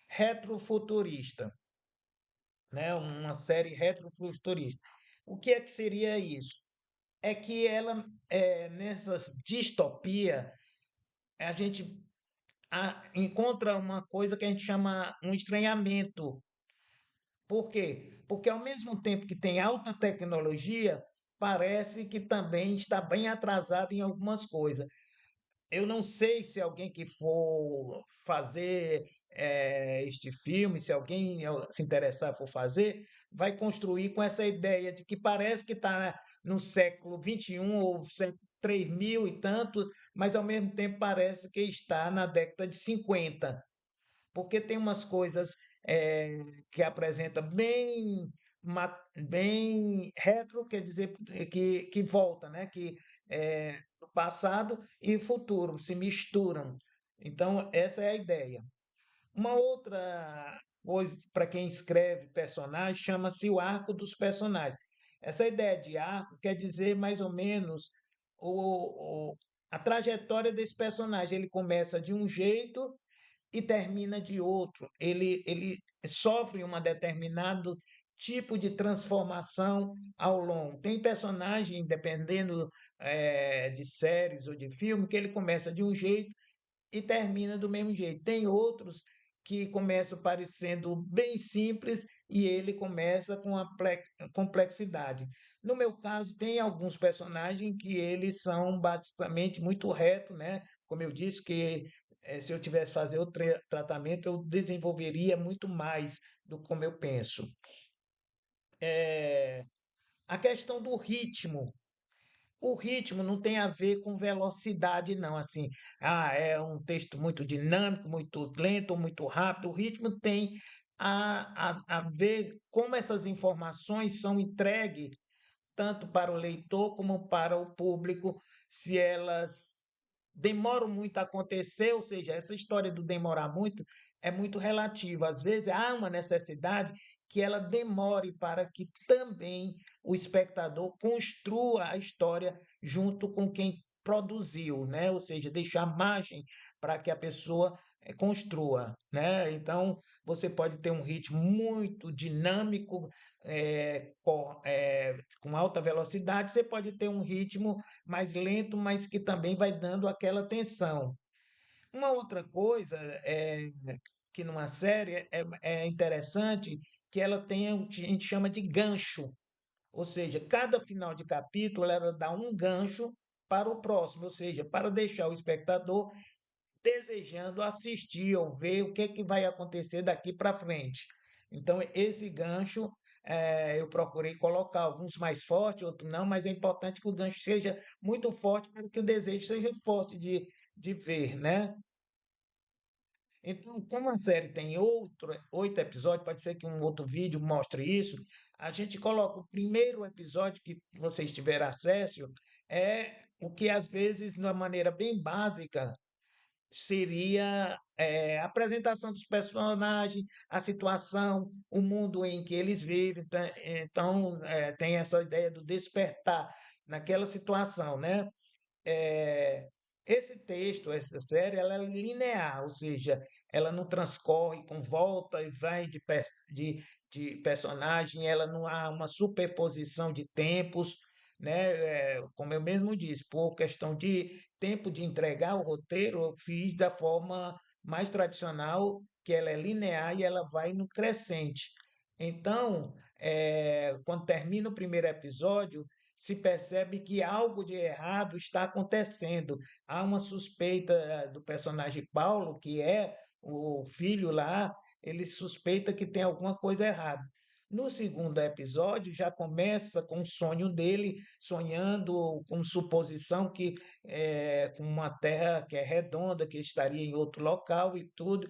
retrofuturista, né? Uma série retrofuturista. O que é que seria isso? É que ela, nessas distopia, a gente encontra uma coisa que a gente chama um estranhamento. Por quê? Porque ao mesmo tempo que tem alta tecnologia, parece que também está bem atrasado em algumas coisas. Eu não sei se alguém que for fazer este filme, se alguém se interessar for fazer, vai construir com essa ideia de que parece que está no século XXI ou século 3000 e tanto, mas ao mesmo tempo parece que está na década de 50, porque tem umas coisas que apresenta bem retro, quer dizer que volta, né? Que o passado e o futuro se misturam. Então, essa é a ideia. Uma outra coisa para quem escreve personagem chama-se o arco dos personagens. Essa ideia de arco quer dizer mais ou menos a trajetória desse personagem. Ele começa de um jeito e termina de outro. Ele sofre um determinado tipo de transformação ao longo. Tem personagem, dependendo de séries ou de filme, que ele começa de um jeito e termina do mesmo jeito. Tem outros que começam parecendo bem simples e ele começa com a complexidade. No meu caso, tem alguns personagens que eles são basicamente muito retos, né? Como eu disse, que se eu tivesse fazer o tratamento, eu desenvolveria muito mais do como eu penso. A questão do ritmo. O ritmo não tem a ver com velocidade, não. Assim, é um texto muito dinâmico, muito lento, muito rápido. O ritmo tem a ver como essas informações são entregues tanto para o leitor como para o público, se elas demoram muito a acontecer, ou seja, essa história do demorar muito é muito relativa. Às vezes há uma necessidade que ela demore para que também o espectador construa a história junto com quem produziu, né? Ou seja, deixar margem para que a pessoa construa, né? Então, você pode ter um ritmo muito dinâmico, com alta velocidade, você pode ter um ritmo mais lento, mas que também vai dando aquela tensão. Uma outra coisa que numa série é interessante que ela tem o que a gente chama de gancho, ou seja, cada final de capítulo ela dá um gancho para o próximo, ou seja, para deixar o espectador desejando assistir ou ver o que, que vai acontecer daqui para frente. Então, esse gancho, eu procurei colocar alguns mais fortes, outros não, mas é importante que o gancho seja muito forte para que o desejo seja forte de ver, né? Então, como a série tem 8 episódios, pode ser que um outro vídeo mostre isso. A gente coloca o primeiro episódio que vocês tiverem acesso, é o que às vezes, de uma maneira bem básica, seria a apresentação dos personagens, a situação, o mundo em que eles vivem. Então, tem essa ideia do despertar naquela situação, né? Eh, Esse texto, essa série, ela é linear, ou seja, ela não transcorre com volta e vai de personagem, ela não há uma superposição de tempos, né? Como eu mesmo disse, por questão de tempo de entregar o roteiro, eu fiz da forma mais tradicional, que ela é linear e ela vai no crescente. Então, quando termina o primeiro episódio, se percebe que algo de errado está acontecendo. Há uma suspeita do personagem Paulo, que é o filho lá, ele suspeita que tem alguma coisa errada. No segundo episódio, já começa com o sonho dele, sonhando com suposição que com uma terra que é redonda, que estaria em outro local e tudo,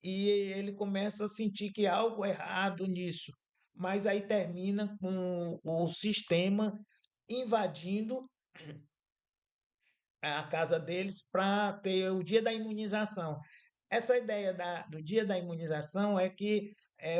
e ele começa a sentir que há algo errado nisso. Mas aí termina com o sistema invadindo a casa deles para ter o dia da imunização. Essa ideia do dia da imunização é que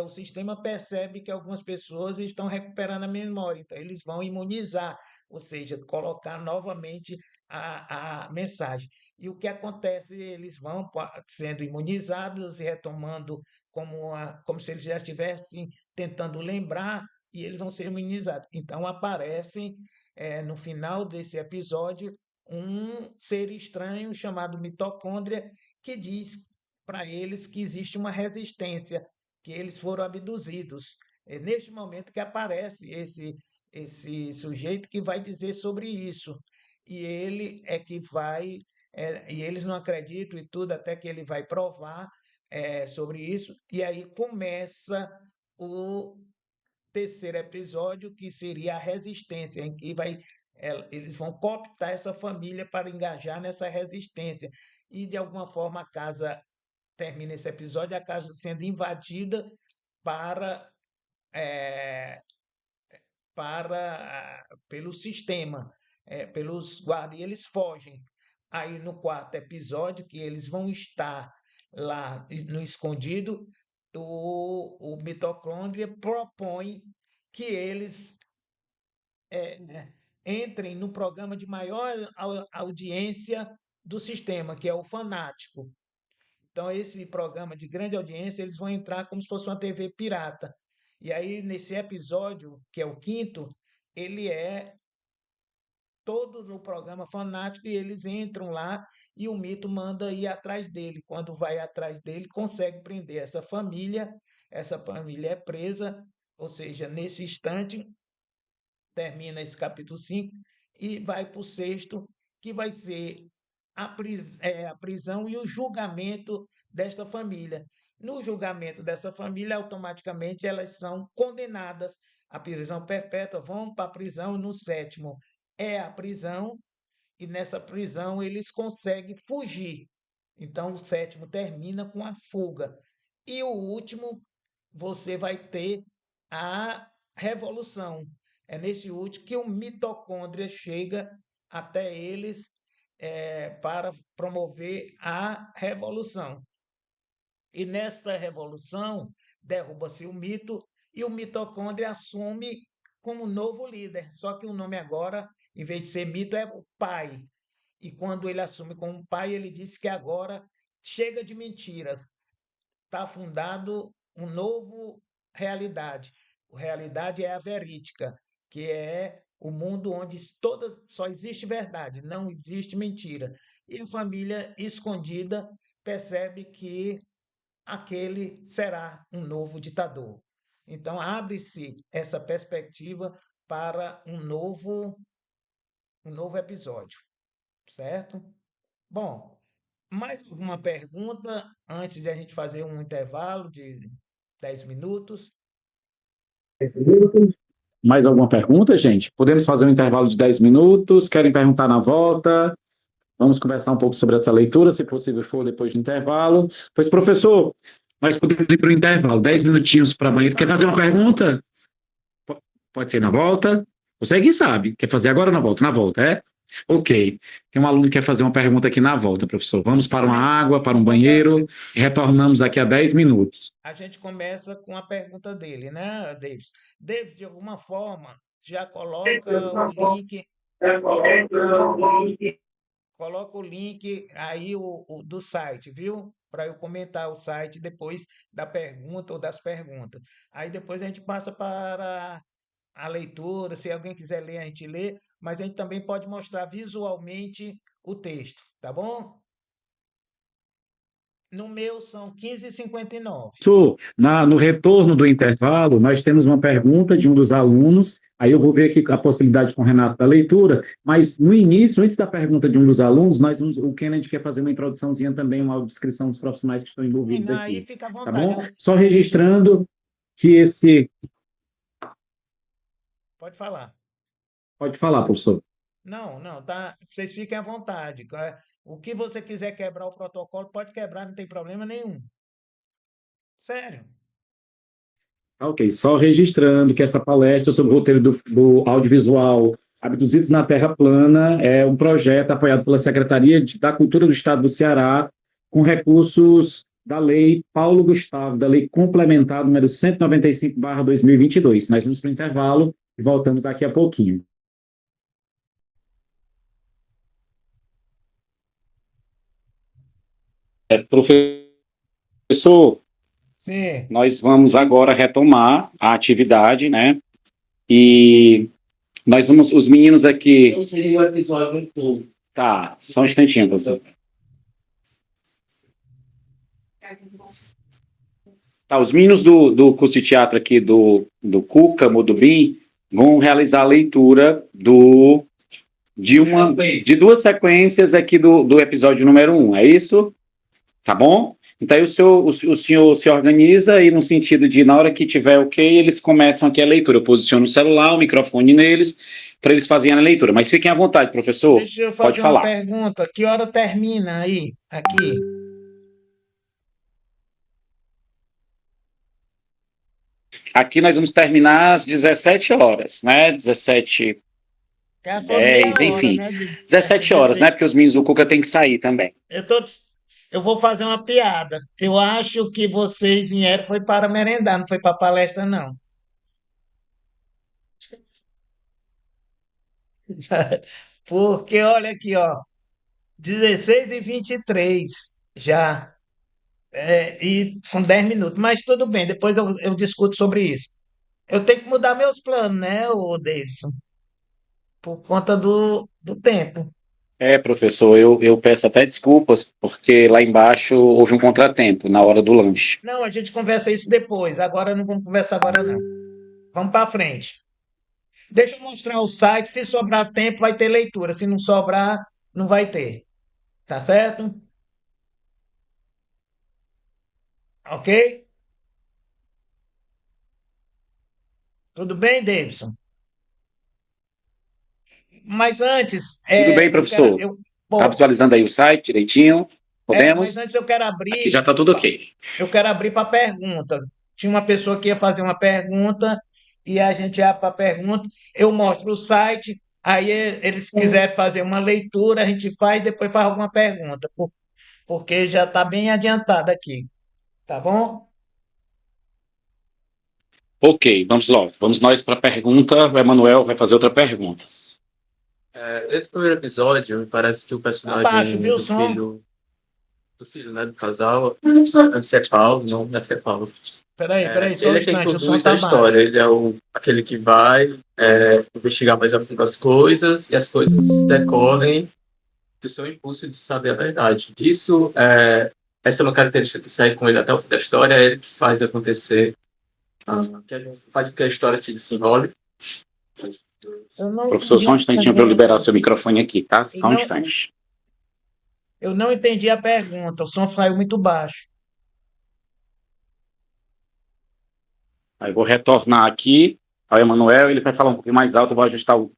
o sistema percebe que algumas pessoas estão recuperando a memória, então eles vão imunizar, ou seja, colocar novamente a mensagem. E o que acontece? Eles vão sendo imunizados e retomando como se eles já estivessem tentando lembrar e eles vão ser imunizados. Então aparecem, no final desse episódio, um ser estranho chamado mitocôndria que diz para eles que existe uma resistência, que eles foram abduzidos. É neste momento que aparece esse sujeito que vai dizer sobre isso. E ele é que vai, e eles não acreditam e tudo, até que ele vai provar sobre isso. E aí começa o terceiro episódio, que seria a resistência, em que eles vão cooptar essa família para engajar nessa resistência. E, de alguma forma, a casa termina esse episódio, a casa sendo invadida para, eh, pelo sistema, pelos guardas, e eles fogem. Aí, no quarto episódio, que eles vão estar lá no escondido, o mitocôndria propõe que eles entrem no programa de maior audiência do sistema, que é o Fanático. Então, esse programa de grande audiência, eles vão entrar como se fosse uma TV pirata. E aí, nesse episódio, que é o quinto, ele é todo no programa Fanático e eles entram lá e o mito manda ir atrás dele. Quando vai atrás dele, consegue prender essa família é presa, ou seja, nesse instante, termina esse capítulo 5 e vai para o sexto, que vai ser a prisão e o julgamento desta família. No julgamento dessa família, automaticamente elas são condenadas à prisão perpétua, vão para a prisão. No sétimo é a prisão, e nessa prisão eles conseguem fugir. Então, o sétimo termina com a fuga. E o último, você vai ter a revolução. É nesse último que o mitocôndria chega até eles para promover a revolução. E nesta revolução, derruba-se o mito e o mitocôndria assume como novo líder. Só que o nome agora, em vez de ser mito, é o pai. E quando ele assume como pai, ele disse que agora chega de mentiras, está fundado um novo realidade. A realidade é a verídica, que é o mundo onde só existe verdade, não existe mentira. E a família escondida percebe que aquele será um novo ditador. Então, abre-se essa perspectiva para um novo episódio, certo? Bom, mais alguma pergunta antes de a gente fazer um intervalo de 10 minutos? Mais alguma pergunta, gente? Podemos fazer um intervalo de 10 minutos? Querem perguntar na volta? Vamos conversar um pouco sobre essa leitura, se possível for depois do intervalo. Pois, professor, nós podemos ir para o intervalo, 10 minutinhos para banheiro. Quer fazer uma pergunta? Pode ser na volta. Você que sabe. Quer fazer agora ou na volta? Na volta, é? Ok. Tem um aluno que quer fazer uma pergunta aqui na volta, professor. Vamos para uma água, para um banheiro, e retornamos daqui a 10 minutos. A gente começa com a pergunta dele, né, Davis? Davis, de alguma forma, já coloca o link. coloca o link aí do site, viu? Para eu comentar o site depois da pergunta ou das perguntas. Aí depois a gente passa para a leitura, se alguém quiser ler, a gente lê, mas a gente também pode mostrar visualmente o texto, tá bom? No meu são 15h59. No retorno do intervalo, nós temos uma pergunta de um dos alunos, aí eu vou ver aqui a possibilidade com o Renato da leitura, mas no início, antes da pergunta de um dos alunos, o Kennedy quer fazer uma introduçãozinha também, uma descrição dos profissionais que estão envolvidos Aí aqui, fica à tá vontade. bom? Só registrando que esse... Pode falar. Pode falar, professor. Não, tá. Vocês fiquem à vontade. O que você quiser quebrar o protocolo, pode quebrar, não tem problema nenhum. Sério. Ok, só registrando que essa palestra sobre o roteiro do audiovisual Abduzidos na Terra Plana é um projeto apoiado pela Secretaria da Cultura do Estado do Ceará, com recursos da Lei Paulo Gustavo, da Lei Complementar número 195/2022. Nós vamos para o intervalo e voltamos daqui a pouquinho. Professor, Sim. nós vamos agora retomar a atividade, né? E nós vamos, os meninos aqui. Eu sei o episódio todo. Tá, só um instantinho, professor. Tá, os meninos do curso de teatro aqui do Cuca Modubim vão realizar a leitura de duas sequências aqui do episódio número 1, é isso? Tá bom? Então, aí o senhor se organiza e no sentido de, na hora que tiver ok, eles começam aqui a leitura. Eu posiciono o celular, o microfone neles, para eles fazerem a leitura. Mas fiquem à vontade, professor. Deixa eu Pode fazer uma falar. pergunta. Que hora termina aí? Aqui. Aqui nós vamos terminar às 17 horas, né? 17, Já foi meia 10, hora, enfim. né? 17 horas, né? Porque os meninos do Cuca têm que sair também. Eu vou fazer uma piada. Eu acho que vocês vieram foi para merendar, não foi para palestra, não. Porque olha aqui, ó, 16h23 já. E com 10 minutos. Mas tudo bem, depois eu discuto sobre isso. Eu tenho que mudar meus planos, né, o Davidson? Por conta do tempo. Professor, eu peço até desculpas, porque lá embaixo houve um contratempo na hora do lanche. Não, a gente conversa isso depois. Agora não vamos conversar agora, não. Vamos para frente. Deixa eu mostrar o site. Se sobrar tempo, vai ter leitura. Se não sobrar, não vai ter. Tá certo? Ok? Tudo bem, Davidson? Mas antes, Tudo bem, professor? Está visualizando aí o site direitinho? mas Podemos? antes eu quero Aqui abrir. já está tudo ok. Eu quero abrir para pergunta. Tinha uma pessoa que ia fazer uma pergunta e a gente abre para pergunta. Eu mostro o site, aí eles quiserem fazer uma leitura, a gente faz, depois faz alguma pergunta, porque já está bem adiantado aqui, tá bom? Ok, vamos lá. Vamos nós para a pergunta. O Emanuel vai fazer outra pergunta. Esse primeiro episódio, me parece que o Abaixo, personagem viu o som? do filho, né, do casal, deve ser Paulo, não deve ser Paulo. Peraí, só um Ele é quem instante, o som conduz tá a história, baixo. ele é aquele que vai investigar mais a fundo as coisas, e as coisas decorrem do seu impulso de saber a verdade. Essa é uma característica que segue com ele até o fim da história, é ele que faz acontecer, faz com que a história se desenrole. Eu não Professor, entendi só um a instantinho para eu liberar o pergunta. seu microfone aqui, tá? Eu Só um não, instante. eu não entendi a pergunta, o som saiu muito baixo. Aí eu vou retornar aqui ao Emanuel, ele vai falar um pouquinho mais alto, eu vou ajustar o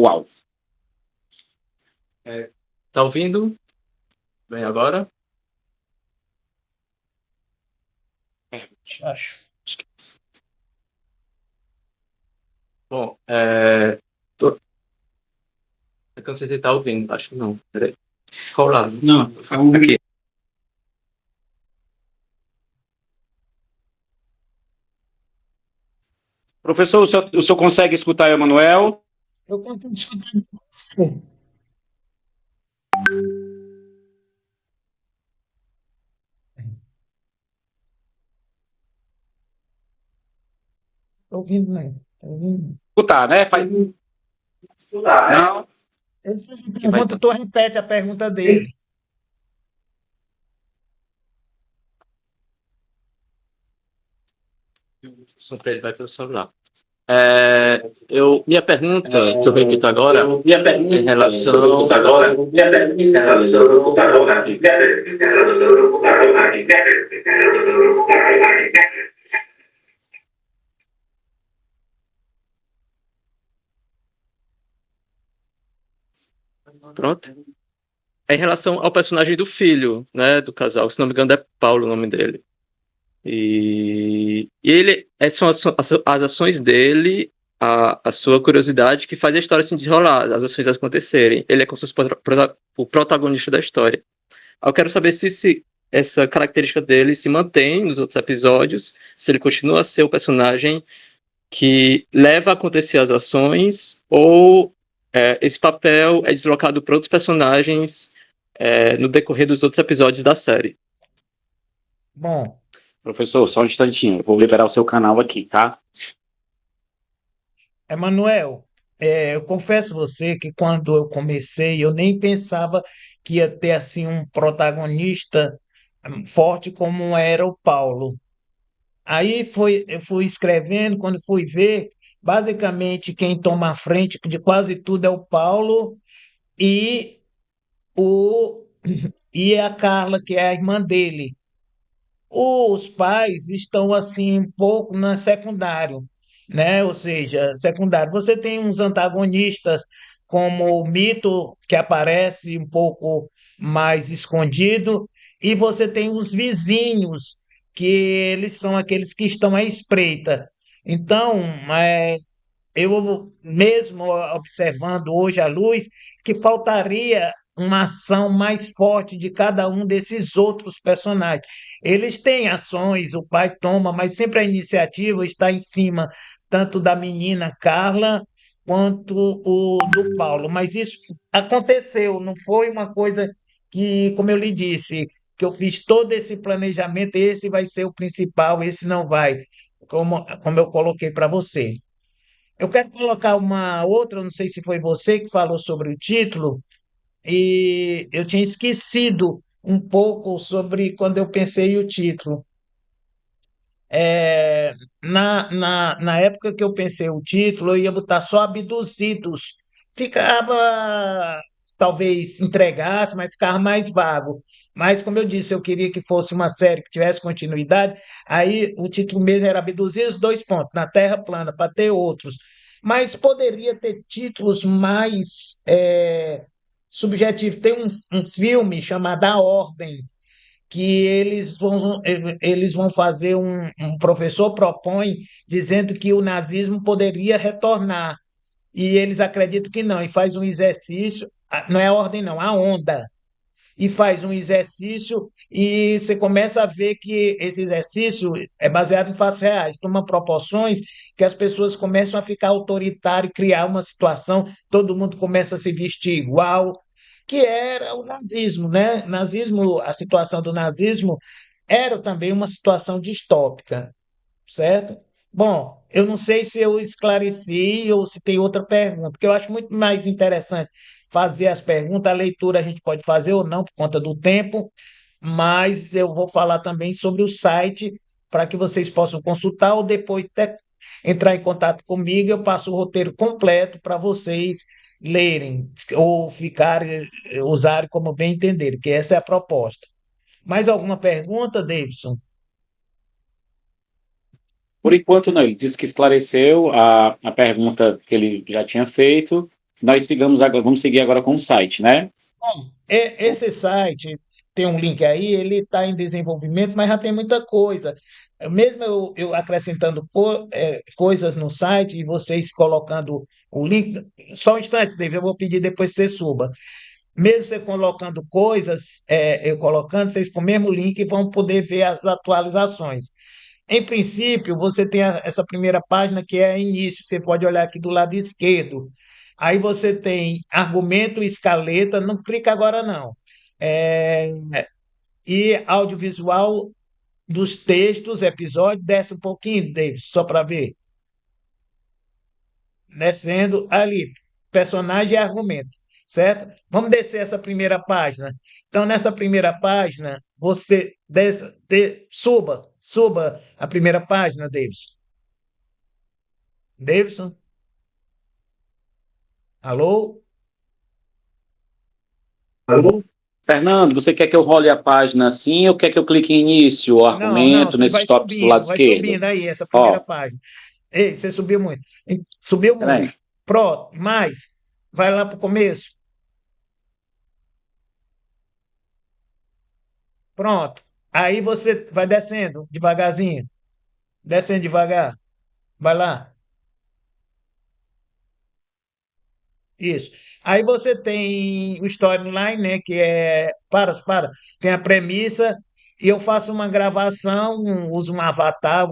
áudio. Tá ouvindo? Bem agora? Baixo. Bom, é que eu não sei se tá ouvindo, acho que não. Peraí. Qual lado? Não, aqui. Professor, o senhor consegue escutar o Emanuel? Eu consigo escutar você. Tô ouvindo, né? Tô ouvindo. Escutar, né? Faz... Não, Ele fez a que vai pergunta, tu repete a pergunta dele. Ele vai pelo celular. Minha pergunta, que eu repito agora, em relação. Pronto. É em relação ao personagem do filho, né, do casal, se não me engano é Paulo o nome dele. E ele são as ações dele, a sua curiosidade que faz a história se desenrolar, as ações acontecerem. Ele é como se fosse o protagonista da história. Eu quero saber se essa característica dele se mantém nos outros episódios, se ele continua a ser o personagem que leva a acontecer as ações, ou esse papel é deslocado para outros personagens no decorrer dos outros episódios da série. Bom, professor, só um instantinho. Eu vou liberar o seu canal aqui, tá? Emanuel, eu confesso a você que quando eu comecei, eu nem pensava que ia ter assim um protagonista forte como era o Paulo. Eu fui escrevendo, quando fui ver, basicamente quem toma a frente de quase tudo é o Paulo e o e a Carla, que é a irmã dele. Os pais estão assim um pouco na secundário, né? Ou seja, secundário. Você tem uns antagonistas como o Mito, que aparece um pouco mais escondido, e você tem os vizinhos, que eles são aqueles que estão à espreita. Então, eu mesmo observando hoje à luz que faltaria uma ação mais forte de cada um desses outros personagens. Eles têm ações, o pai toma, mas sempre a iniciativa está em cima tanto da menina Carla quanto o do Paulo. Mas isso aconteceu, não foi uma coisa que, como eu lhe disse, que eu fiz todo esse planejamento, esse vai ser o principal, esse não vai, como eu coloquei para você. Eu quero colocar uma outra, não sei se foi você que falou sobre o título, e eu tinha esquecido um pouco sobre quando eu pensei o título. Na época que eu pensei o título, eu ia botar só abduzidos. Ficava, talvez entregasse, mas ficava mais vago. Mas, como eu disse, eu queria que fosse uma série que tivesse continuidade. Aí o título mesmo era Abduzidos, dois pontos, na Terra plana, para ter outros. Mas poderia ter títulos mais subjetivos. Tem um filme chamado A Ordem, que eles vão fazer um professor propõe dizendo que o nazismo poderia retornar e eles acreditam que não e faz um exercício, não é a ordem não, a onda, e faz um exercício e você começa a ver que esse exercício é baseado em fatos reais, toma proporções que as pessoas começam a ficar autoritárias, criar uma situação, todo mundo começa a se vestir igual, que era o nazismo, né? Nazismo, a situação do nazismo era também uma situação distópica, certo? Bom, eu não sei se eu esclareci ou se tem outra pergunta, porque eu acho muito mais interessante fazer as perguntas, a leitura a gente pode fazer ou não por conta do tempo, mas eu vou falar também sobre o site para que vocês possam consultar ou depois até entrar em contato comigo, eu passo o roteiro completo para vocês lerem ou ficarem, usarem como bem entenderem, que essa é a proposta. Mais alguma pergunta, Davidson? Por enquanto, não. Ele disse que esclareceu a pergunta que ele já tinha feito. Nós sigamos agora, vamos seguir agora com o site, né? Bom, esse site tem um link aí, ele está em desenvolvimento, mas já tem muita coisa. Mesmo eu acrescentando coisas no site e vocês colocando o link, só um instante, David, eu vou pedir depois que você suba. Mesmo você colocando coisas, eu colocando, vocês com o mesmo link vão poder ver as atualizações. Em princípio, você tem essa primeira página que é início, você pode olhar aqui do lado esquerdo. Aí você tem argumento, escaleta, não clica agora não. É, e audiovisual dos textos, episódio, desce um pouquinho, David, só para ver. Descendo ali, personagem e argumento, certo? Vamos descer essa primeira página. Então, nessa primeira página, você suba a primeira página, Davidson. Davidson, alô? Alô? Fernando, você quer que eu role a página assim ou quer que eu clique em início, o Não, não, argumento, você nesses tópicos do lado vai esquerdo? subindo aí essa primeira Ó, página. Ei, você subiu muito. Subiu peraí. muito. Pronto, mais. Vai lá para o começo. Pronto. Aí você vai descendo devagarzinho. Descendo devagar. Vai lá. Isso. Aí você tem o storyline, né? Que é. Para. Tem a premissa. E eu faço uma gravação, uso um avatar,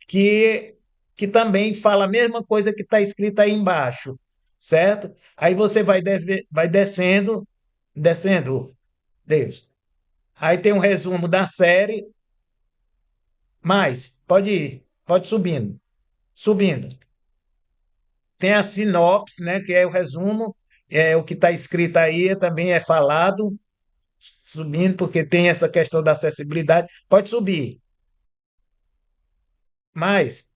que, que também fala a mesma coisa que está escrita aí embaixo. Certo? Aí você vai descendo, Deus. Aí tem um resumo da série. Mais. Pode ir. Pode subindo. Subindo. Tem a sinopse, né, que é o resumo, é o que está escrito aí, também é falado, subindo, porque tem essa questão da acessibilidade. Pode subir. Mais.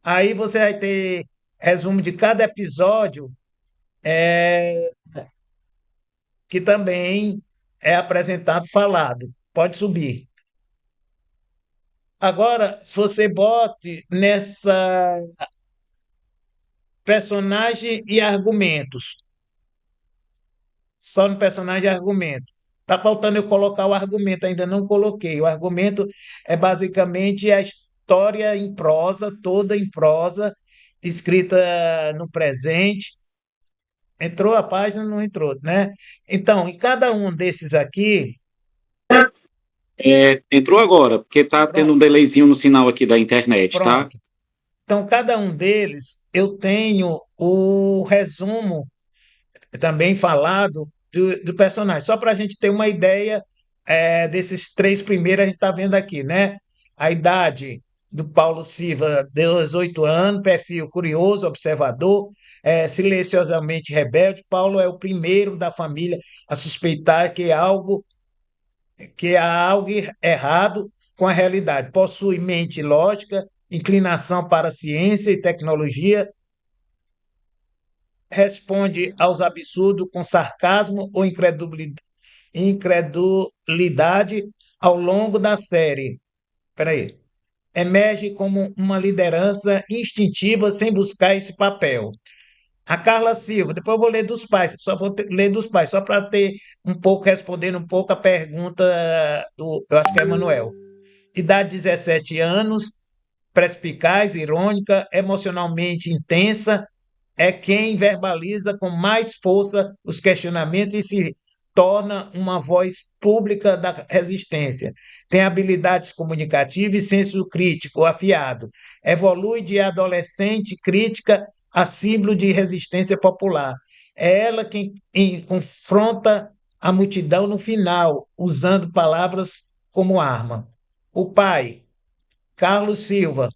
Aí você vai ter resumo de cada episódio, é, que também é apresentado falado. Pode subir. Agora, se você bote nessa personagem e argumentos, só no personagem e argumento. Tá faltando eu colocar o argumento, ainda não coloquei. O argumento é basicamente a história em prosa, toda em prosa, escrita no presente. Entrou a página? Não entrou, né? Então, em cada um desses aqui, Entrou agora, porque tá tendo um pronto, delayzinho no sinal aqui da internet, tá? pronto. Então, cada um deles eu tenho o resumo também falado do personagem. Só para a gente ter uma ideia, desses três primeiros, a gente está vendo aqui, né? A idade do Paulo Silva, 18 anos, perfil curioso, observador, silenciosamente rebelde. Paulo é o primeiro da família a suspeitar que há algo errado com a realidade. Possui mente lógica, inclinação para a ciência e tecnologia, responde aos absurdos com sarcasmo ou incredulidade ao longo da série. Peraí. Emerge como uma liderança instintiva sem buscar esse papel. A Carla Silva, depois eu vou ler dos pais, só vou ler dos pais, só para ter um pouco, respondendo um pouco a pergunta eu acho que é Manuel. Idade 17 anos, perspicaz, irônica, emocionalmente intensa, é quem verbaliza com mais força os questionamentos e se torna uma voz pública da resistência. Tem habilidades comunicativas e senso crítico afiado. Evolui de adolescente crítica a símbolo de resistência popular. É ela quem confronta a multidão no final, usando palavras como arma. O pai, Carlos Silva,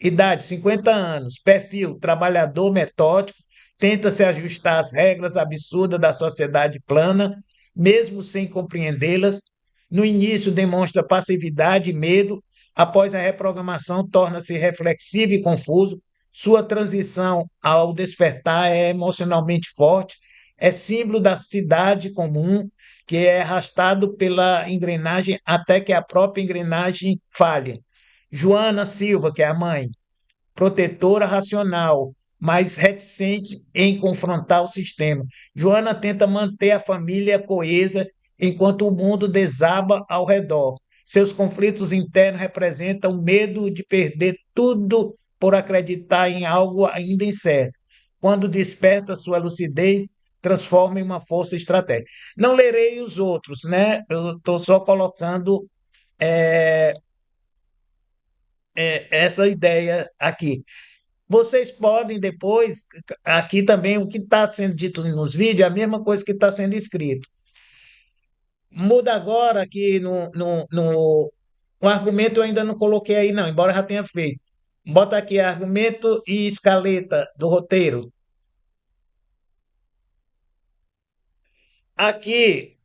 idade 50 anos, perfil trabalhador metódico, tenta se ajustar às regras absurdas da sociedade plana, mesmo sem compreendê-las. No início demonstra passividade e medo, após a reprogramação torna-se reflexivo e confuso. Sua transição ao despertar é emocionalmente forte, é símbolo da cidade comum que é arrastado pela engrenagem até que a própria engrenagem falhe. Joana Silva, que é a mãe, protetora racional, mas reticente em confrontar o sistema. Joana tenta manter a família coesa enquanto o mundo desaba ao redor. Seus conflitos internos representam o medo de perder tudo por acreditar em algo ainda incerto. Quando desperta sua lucidez, transforma em uma força estratégica. Não lerei os outros, né? Eu estou só colocando essa ideia aqui. Vocês podem depois, aqui também, o que está sendo dito nos vídeos é a mesma coisa que está sendo escrito. Muda agora aqui o argumento eu ainda não coloquei aí, não, embora já tenha feito. Bota aqui argumento e escaleta do roteiro. Aqui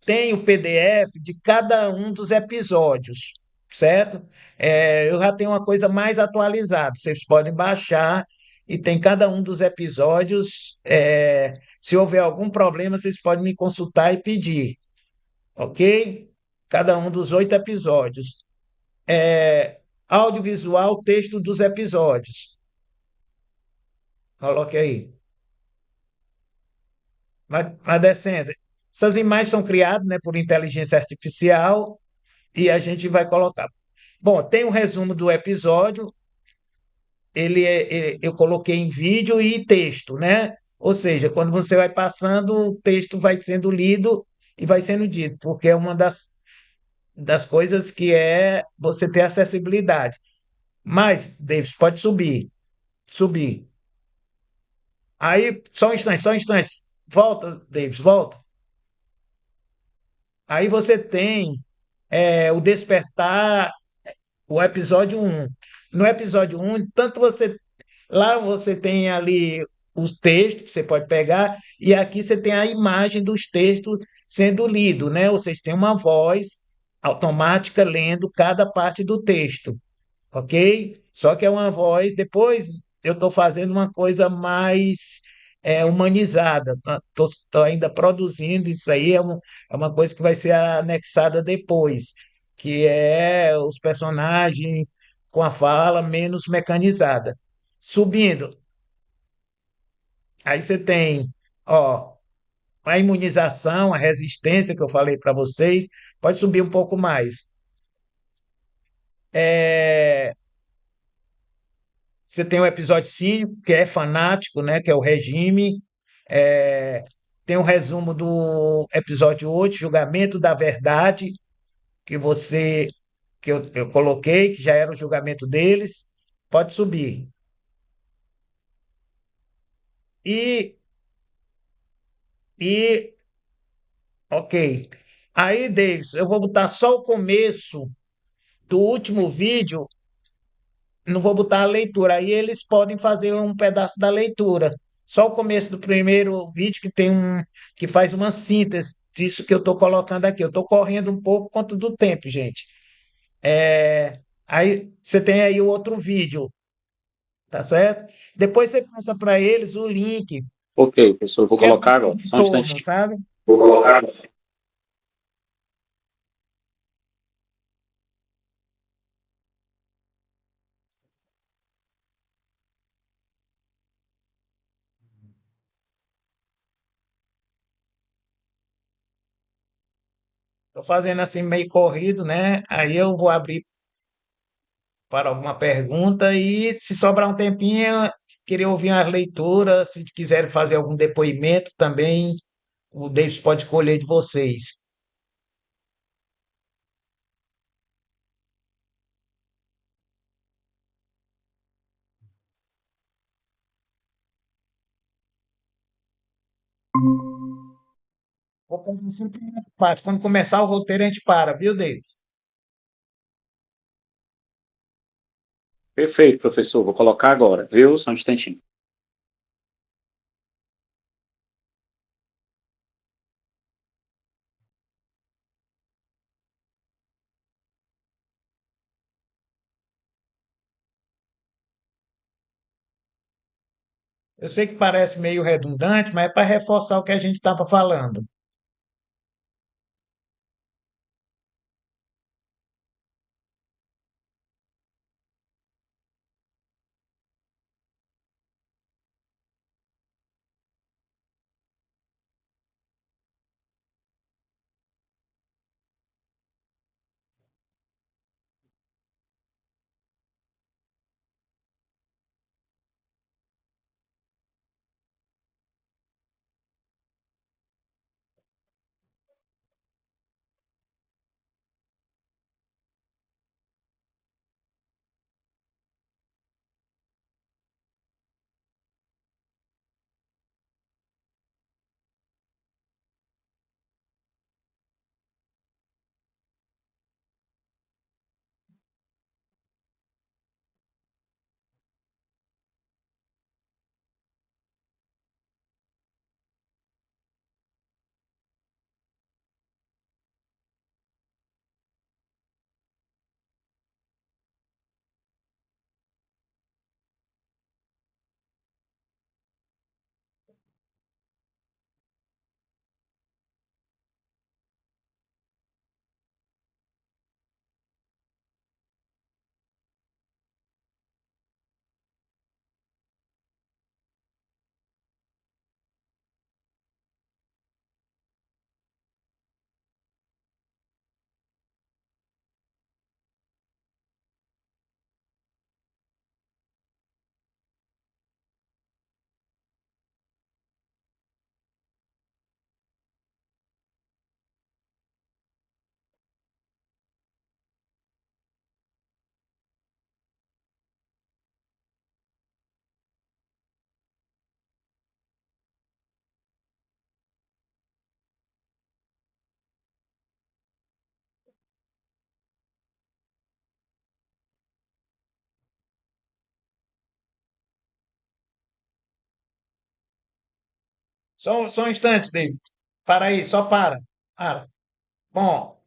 tem o PDF de cada um dos episódios, certo? Eu já tenho uma coisa mais atualizada. Vocês podem baixar e tem cada um dos episódios. Se houver algum problema, vocês podem me consultar e pedir, ok? Cada um dos 8 episódios. Audiovisual, texto dos episódios. Coloque aí. Vai descendo. Essas imagens são criadas, né, por inteligência artificial e a gente vai colocar. Bom, tem um resumo do episódio. Eu coloquei em vídeo e texto, né? Ou seja, quando você vai passando, o texto vai sendo lido e vai sendo dito, porque é uma das coisas que é você ter acessibilidade. Mas, Davis, pode subir, subir. Aí, só um instante, só um instante. Volta, Davis, volta. Aí você tem o Despertar, o episódio um. No episódio um, tanto você. Lá você tem ali os textos que você pode pegar, e aqui você tem a imagem dos textos sendo lido, né? Ou seja, tem uma voz automática lendo cada parte do texto, ok? Só que é uma voz. Depois eu estou fazendo uma coisa mais humanizada. Estou ainda produzindo isso aí, é uma coisa que vai ser anexada depois, que é os personagens com a fala menos mecanizada. Subindo, aí você tem, ó, a imunização, a resistência que eu falei para vocês. Pode subir um pouco mais. É, Você tem o episódio 5 que é fanático, né? Que é o regime. É, Tem um resumo do episódio 8 julgamento da verdade, que você que eu coloquei, que já era o julgamento deles. Pode subir. E, e ok. Aí, Davis, eu vou botar só o começo do último vídeo, não vou botar a leitura. Aí eles podem fazer um pedaço da leitura. Só o começo do primeiro vídeo que faz uma síntese disso que eu estou colocando aqui. Eu estou correndo um pouco por conta do tempo, gente. Aí você tem aí o outro vídeo, tá certo? Depois você passa para eles o link, Ok, professor, vou que é colocar para o agora. Só um retorno, instantinho. sabe? Vou colocar agora. Estou fazendo assim meio corrido, né? Aí eu vou abrir para alguma pergunta e se sobrar um tempinho, queria ouvir uma leitura, se quiserem fazer algum depoimento também, o Davis pode escolher de vocês. Vou começar a primeira parte. Quando começar o roteiro, a gente para, viu, Davis? Perfeito, professor, vou colocar agora, viu? Só um instantinho. Eu sei que parece meio redundante, mas é para reforçar o que a gente estava falando. Só um instante, David. Para aí, só para. Para. Bom,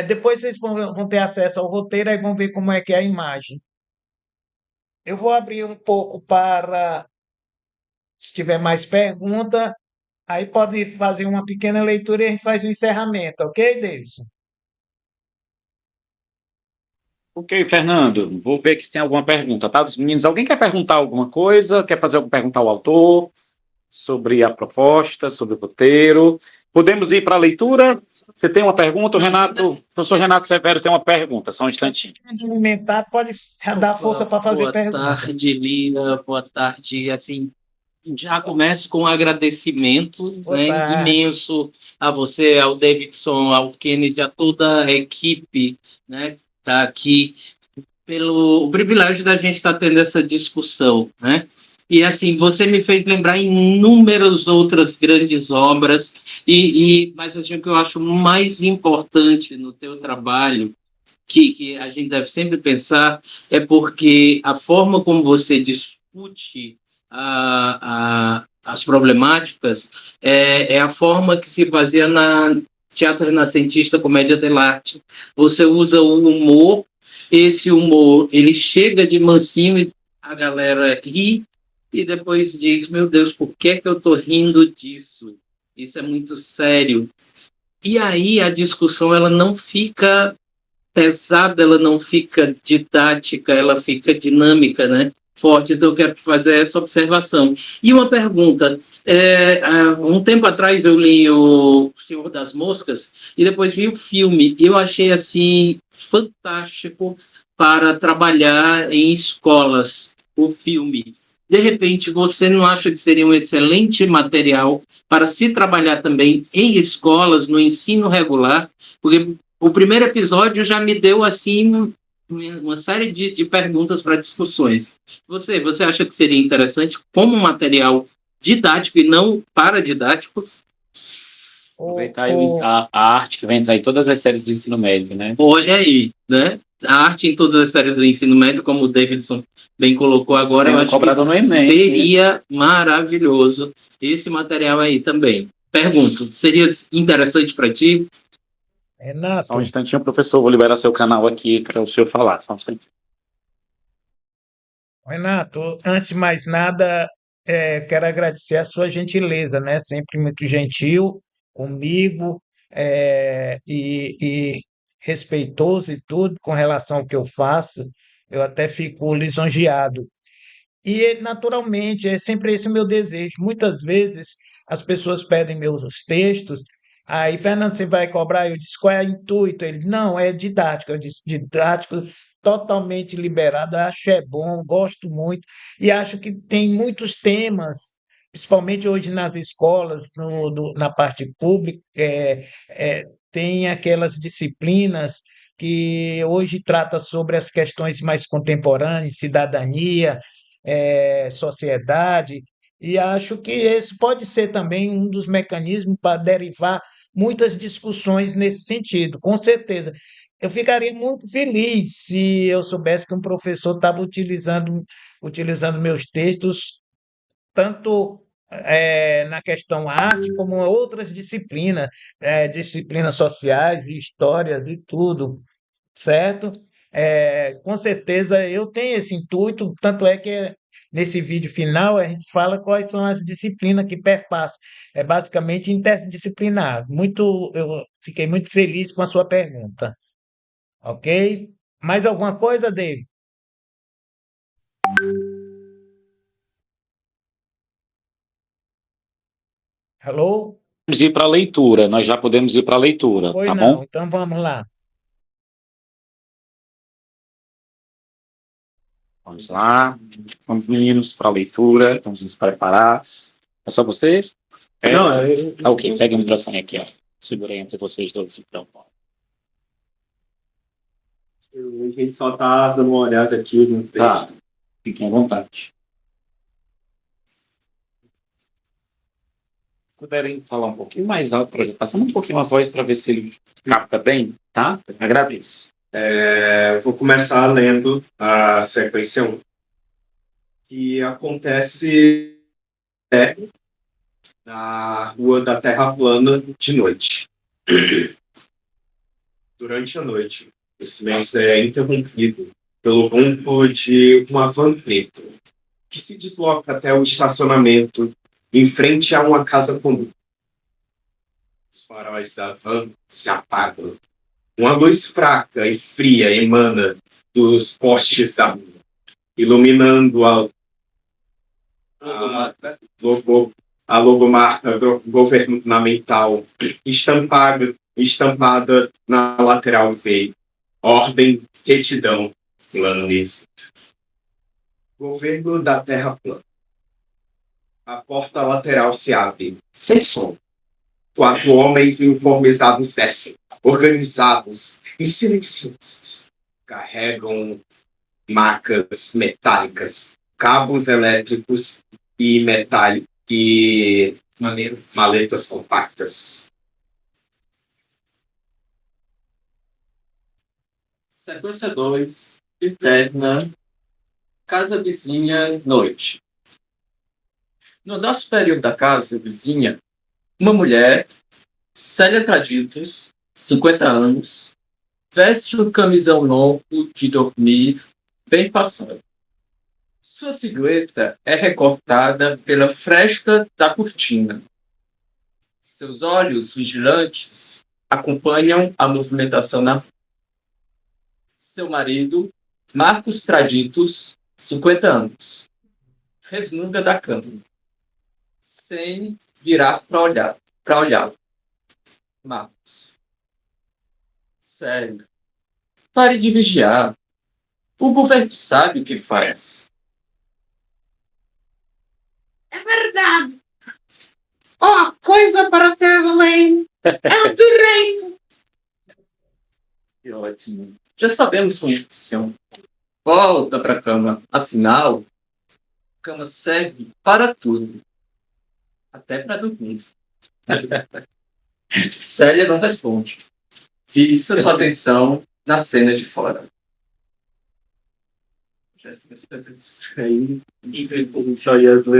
depois vocês vão ter acesso ao roteiro e vão ver como é que é a imagem. Eu vou abrir um pouco para, se tiver mais pergunta, aí pode fazer uma pequena leitura e a gente faz o encerramento, ok, Davidson? Ok, Fernando, vou ver aqui se tem alguma pergunta, tá? Dos meninos, alguém quer perguntar alguma coisa? Quer fazer alguma pergunta ao autor sobre a proposta, sobre o roteiro? Podemos ir para a leitura? Você tem uma pergunta, o Renato? O professor Renato Severo tem uma pergunta, só um instantinho. Alimentar pode dar força para fazer Boa pergunta. tarde, Lina. Boa tarde. Assim, já começo com um agradecimento, Boa né, tarde. imenso a você, ao Davidson, ao Kennedy, a toda a equipe, né, que está aqui, pelo o privilégio da gente estar tendo essa discussão, né? E assim, você me fez lembrar inúmeras outras grandes obras, mas assim, o que eu acho mais importante no teu trabalho que a gente deve sempre pensar é porque a forma como você discute as problemáticas é a forma que se fazia na teatro renascentista, comédia dell'arte. Você usa o humor, esse humor, ele chega de mansinho e a galera ri e depois diz, meu Deus, por que eu estou rindo disso? Isso é muito sério. E aí a discussão ela não fica pesada, ela não fica didática, ela fica dinâmica, né? Forte. Então, eu quero fazer essa observação. E uma pergunta. Um tempo atrás eu li O Senhor das Moscas e depois vi o filme. Eu achei, assim, fantástico para trabalhar em escolas, o filme. De repente, você não acha que seria um excelente material para se trabalhar também em escolas, no ensino regular? Porque o primeiro episódio já me deu, assim, uma série de perguntas para discussões. Você acha que seria interessante como material didático e não paradidático? Aproveitar a arte que vai entrar em todas as séries do ensino médio, né? Olha aí, né? A arte em todas as séries do ensino médio, como o Davidson bem colocou agora, eu Sendo acho cobrado que no Enem. seria maravilhoso esse material aí também. Pergunto, seria interessante para ti? Só um Renato, instantinho, professor, vou liberar seu canal aqui para o senhor falar. Só um instantinho. Renato, antes de mais nada, quero agradecer a sua gentileza, né? Sempre muito gentil comigo, e respeitoso e tudo com relação ao que eu faço. Eu até fico lisonjeado. E, naturalmente, é sempre esse o meu desejo. Muitas vezes as pessoas pedem meus textos, aí, Fernando, você vai cobrar? Eu disse, qual é o intuito? Ele, não, é didático. Eu disse, didático, totalmente liberado, acho é bom, gosto muito, e acho que tem muitos temas, principalmente hoje nas escolas, na parte pública, tem aquelas disciplinas que hoje trata sobre as questões mais contemporâneas, cidadania, sociedade, e acho que esse pode ser também um dos mecanismos para derivar muitas discussões nesse sentido, com certeza. Eu ficaria muito feliz se eu soubesse que um professor estava utilizando meus textos, tanto na questão arte, como outras disciplinas, disciplinas sociais e histórias e tudo, certo? Com certeza eu tenho esse intuito, tanto é que nesse vídeo final a gente fala quais são as disciplinas que perpassam. É basicamente interdisciplinar. Eu fiquei muito feliz com a sua pergunta, ok? Mais alguma coisa, David? Alô? Vamos ir para a leitura, nós já podemos ir para a leitura, Pois tá não, bom? então vamos lá. Vamos lá, vamos, meninos, para a leitura, vamos nos preparar. É só você? Não, Ok, pega o microfone aqui, ó. Segurei entre vocês dois, então. a gente só tá dando uma olhada aqui no texto. Tá, fiquem à vontade. Puderem falar um pouquinho mais alto, passando um pouquinho a voz para ver se ele capta bem, tá? Agradeço. Vou começar lendo a sequência 1. Que acontece na Rua da Terra Plana de noite. Durante a noite, o silêncio é interrompido pelo ronco de uma van preta, que se desloca até o estacionamento em frente a uma casa comum. Os faróis da van se apagam. Uma luz fraca e fria emana dos postes da rua, iluminando a logomarca governamental estampada na lateral V. Ordem, retidão, plano livre. Governo da Terra plana. A porta lateral se abre, sem som. 4 homens uniformizados descem, organizados e silenciosos. Carregam macas metálicas, cabos elétricos e maletas compactas. Sequência 2, Eterna, Casa Vizinha, Noite. No andar superior da casa vizinha, uma mulher, Célia Traditos, 50 anos, veste um camisão novo de dormir, bem passado. Sua silhueta é recortada pela fresta da cortina. Seus olhos vigilantes acompanham a movimentação na rua. Seu marido, Marcos Traditos, 50 anos, resmunga da cama, sem virar para olhá-lo. Marcos. Sério. Pare de vigiar. O governo sabe o que faz. É verdade. Coisa para ter além. É o direito. Que ótimo. Já sabemos como funciona. Volta para a cama. Afinal, a cama serve para tudo. Até para dormir. Célia não responde. Fixa sua atenção na cena de fora.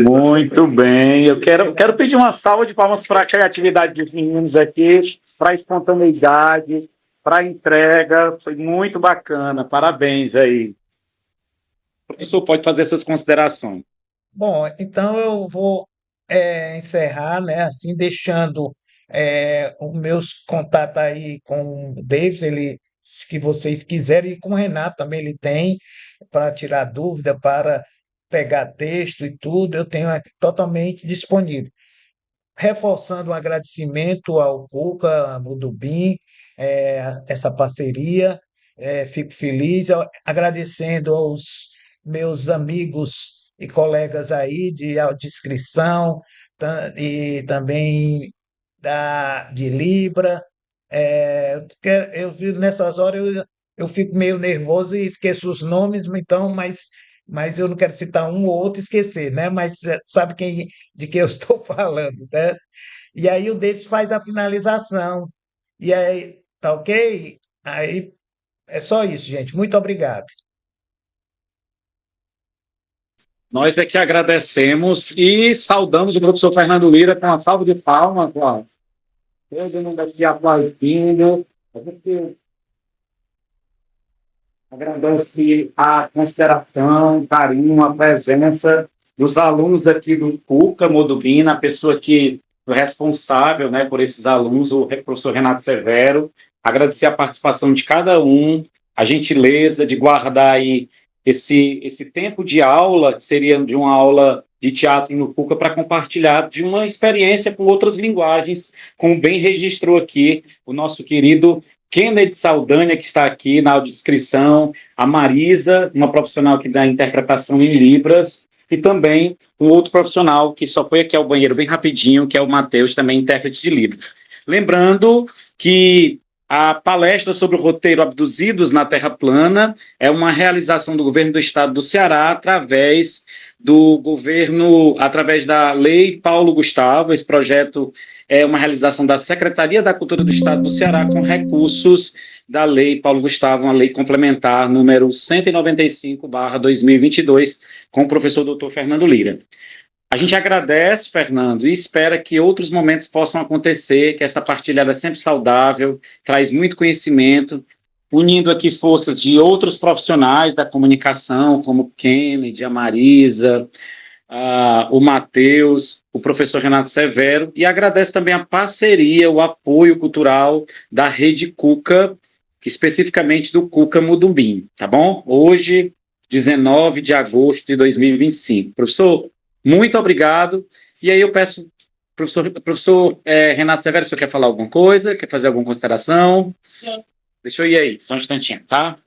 Muito bem. Eu quero pedir uma salva de palmas para a criatividade dos meninos aqui, para a espontaneidade, para a entrega. Foi muito bacana. Parabéns aí. O professor pode fazer suas considerações. Bom, então eu vou encerrar, né, assim, deixando os meus contatos aí com o Davis, ele, se vocês quiserem, e com o Renato também ele tem, para tirar dúvida, para pegar texto e tudo, eu tenho aqui totalmente disponível. Reforçando o agradecimento ao Cuca, ao Budubim, essa parceria, fico feliz, agradecendo aos meus amigos e colegas aí de audiodescrição e também de Libra. Nessas horas eu fico meio nervoso e esqueço os nomes, então, mas eu não quero citar um ou outro e esquecer, né? Mas sabe de quem eu estou falando, né? E aí o Davis faz a finalização. E aí, tá ok? Aí é só isso, gente. Muito obrigado. Nós é que agradecemos e saudamos o professor Fernando Lira com uma salva de palmas, ó. Todo mundo aqui aplaudindo. A gente agradece a consideração, o carinho, a presença dos alunos aqui do Cuca Modubim, a pessoa que foi responsável, né, por esses alunos, o professor Renato Severo. Agradecer a participação de cada um, a gentileza de guardar aí esse tempo de aula, que seria de uma aula de teatro no Cuca, para compartilhar de uma experiência com outras linguagens, como bem registrou aqui o nosso querido Kennedy Saldanha, que está aqui na audiodescrição, a Marisa, uma profissional que dá interpretação em Libras, e também um outro profissional que só foi aqui ao banheiro bem rapidinho, que é o Matheus, também intérprete de Libras. Lembrando que a palestra sobre o roteiro Abduzidos na Terra Plana é uma realização do governo do estado do Ceará através da Lei Paulo Gustavo. Esse projeto é uma realização da Secretaria da Cultura do Estado do Ceará com recursos da Lei Paulo Gustavo, uma lei complementar número 195/2022, com o professor Dr. Fernando Lira. A gente agradece, Fernando, e espera que outros momentos possam acontecer, que essa partilhada é sempre saudável, traz muito conhecimento, unindo aqui forças de outros profissionais da comunicação, como o Kennedy, a Marisa, o Matheus, o professor Renato Severo, e agradece também a parceria, o apoio cultural da Rede Cuca, especificamente do Cuca Mudumbim, tá bom? Hoje, 19 de agosto de 2025. Professor, muito obrigado. E aí eu peço, professor Renato Severo, o senhor quer falar alguma coisa? Quer fazer alguma consideração? Sim. Deixa eu ir aí, só um instantinho, tá?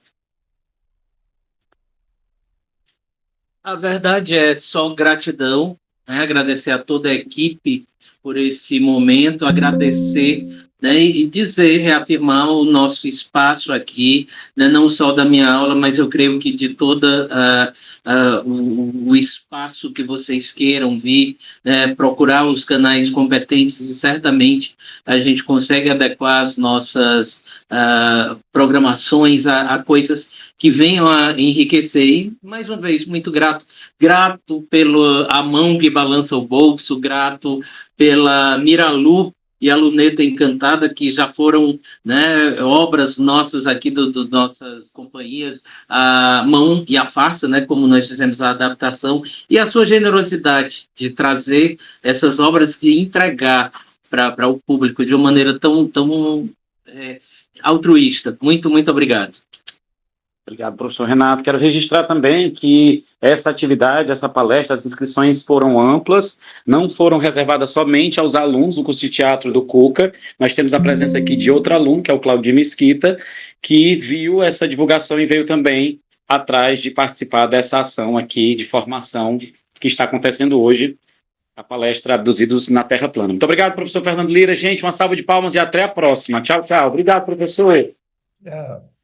A verdade é só gratidão, né? Agradecer a toda a equipe por esse momento, agradecer, né? E dizer, reafirmar o nosso espaço aqui, né? Não só da minha aula, mas eu creio que de toda o espaço que vocês queiram vir, né? Procurar os canais competentes e certamente a gente consegue adequar as nossas programações a coisas que venham a enriquecer. E, mais uma vez, muito grato pela a mão que balança o bolso, grato pela Miralu e a Luneta Encantada, que já foram, né, obras nossas aqui das nossas companhias, a Mão e a Farsa, né, como nós fizemos a adaptação, e a sua generosidade de trazer essas obras e entregar para o público de uma maneira tão altruísta. Muito, muito obrigado. Obrigado, professor Renato. Quero registrar também que essa atividade, essa palestra, as inscrições foram amplas, não foram reservadas somente aos alunos do curso de teatro do Cuca. Nós temos a presença aqui de outro aluno, que é o Claudio Mesquita, que viu essa divulgação e veio também atrás de participar dessa ação aqui de formação que está acontecendo hoje, a palestra Abduzidos na Terra Plana. Muito obrigado, professor Fernando Lira. Gente, uma salva de palmas e até a próxima. Tchau, tchau. Obrigado, professor. Tchau.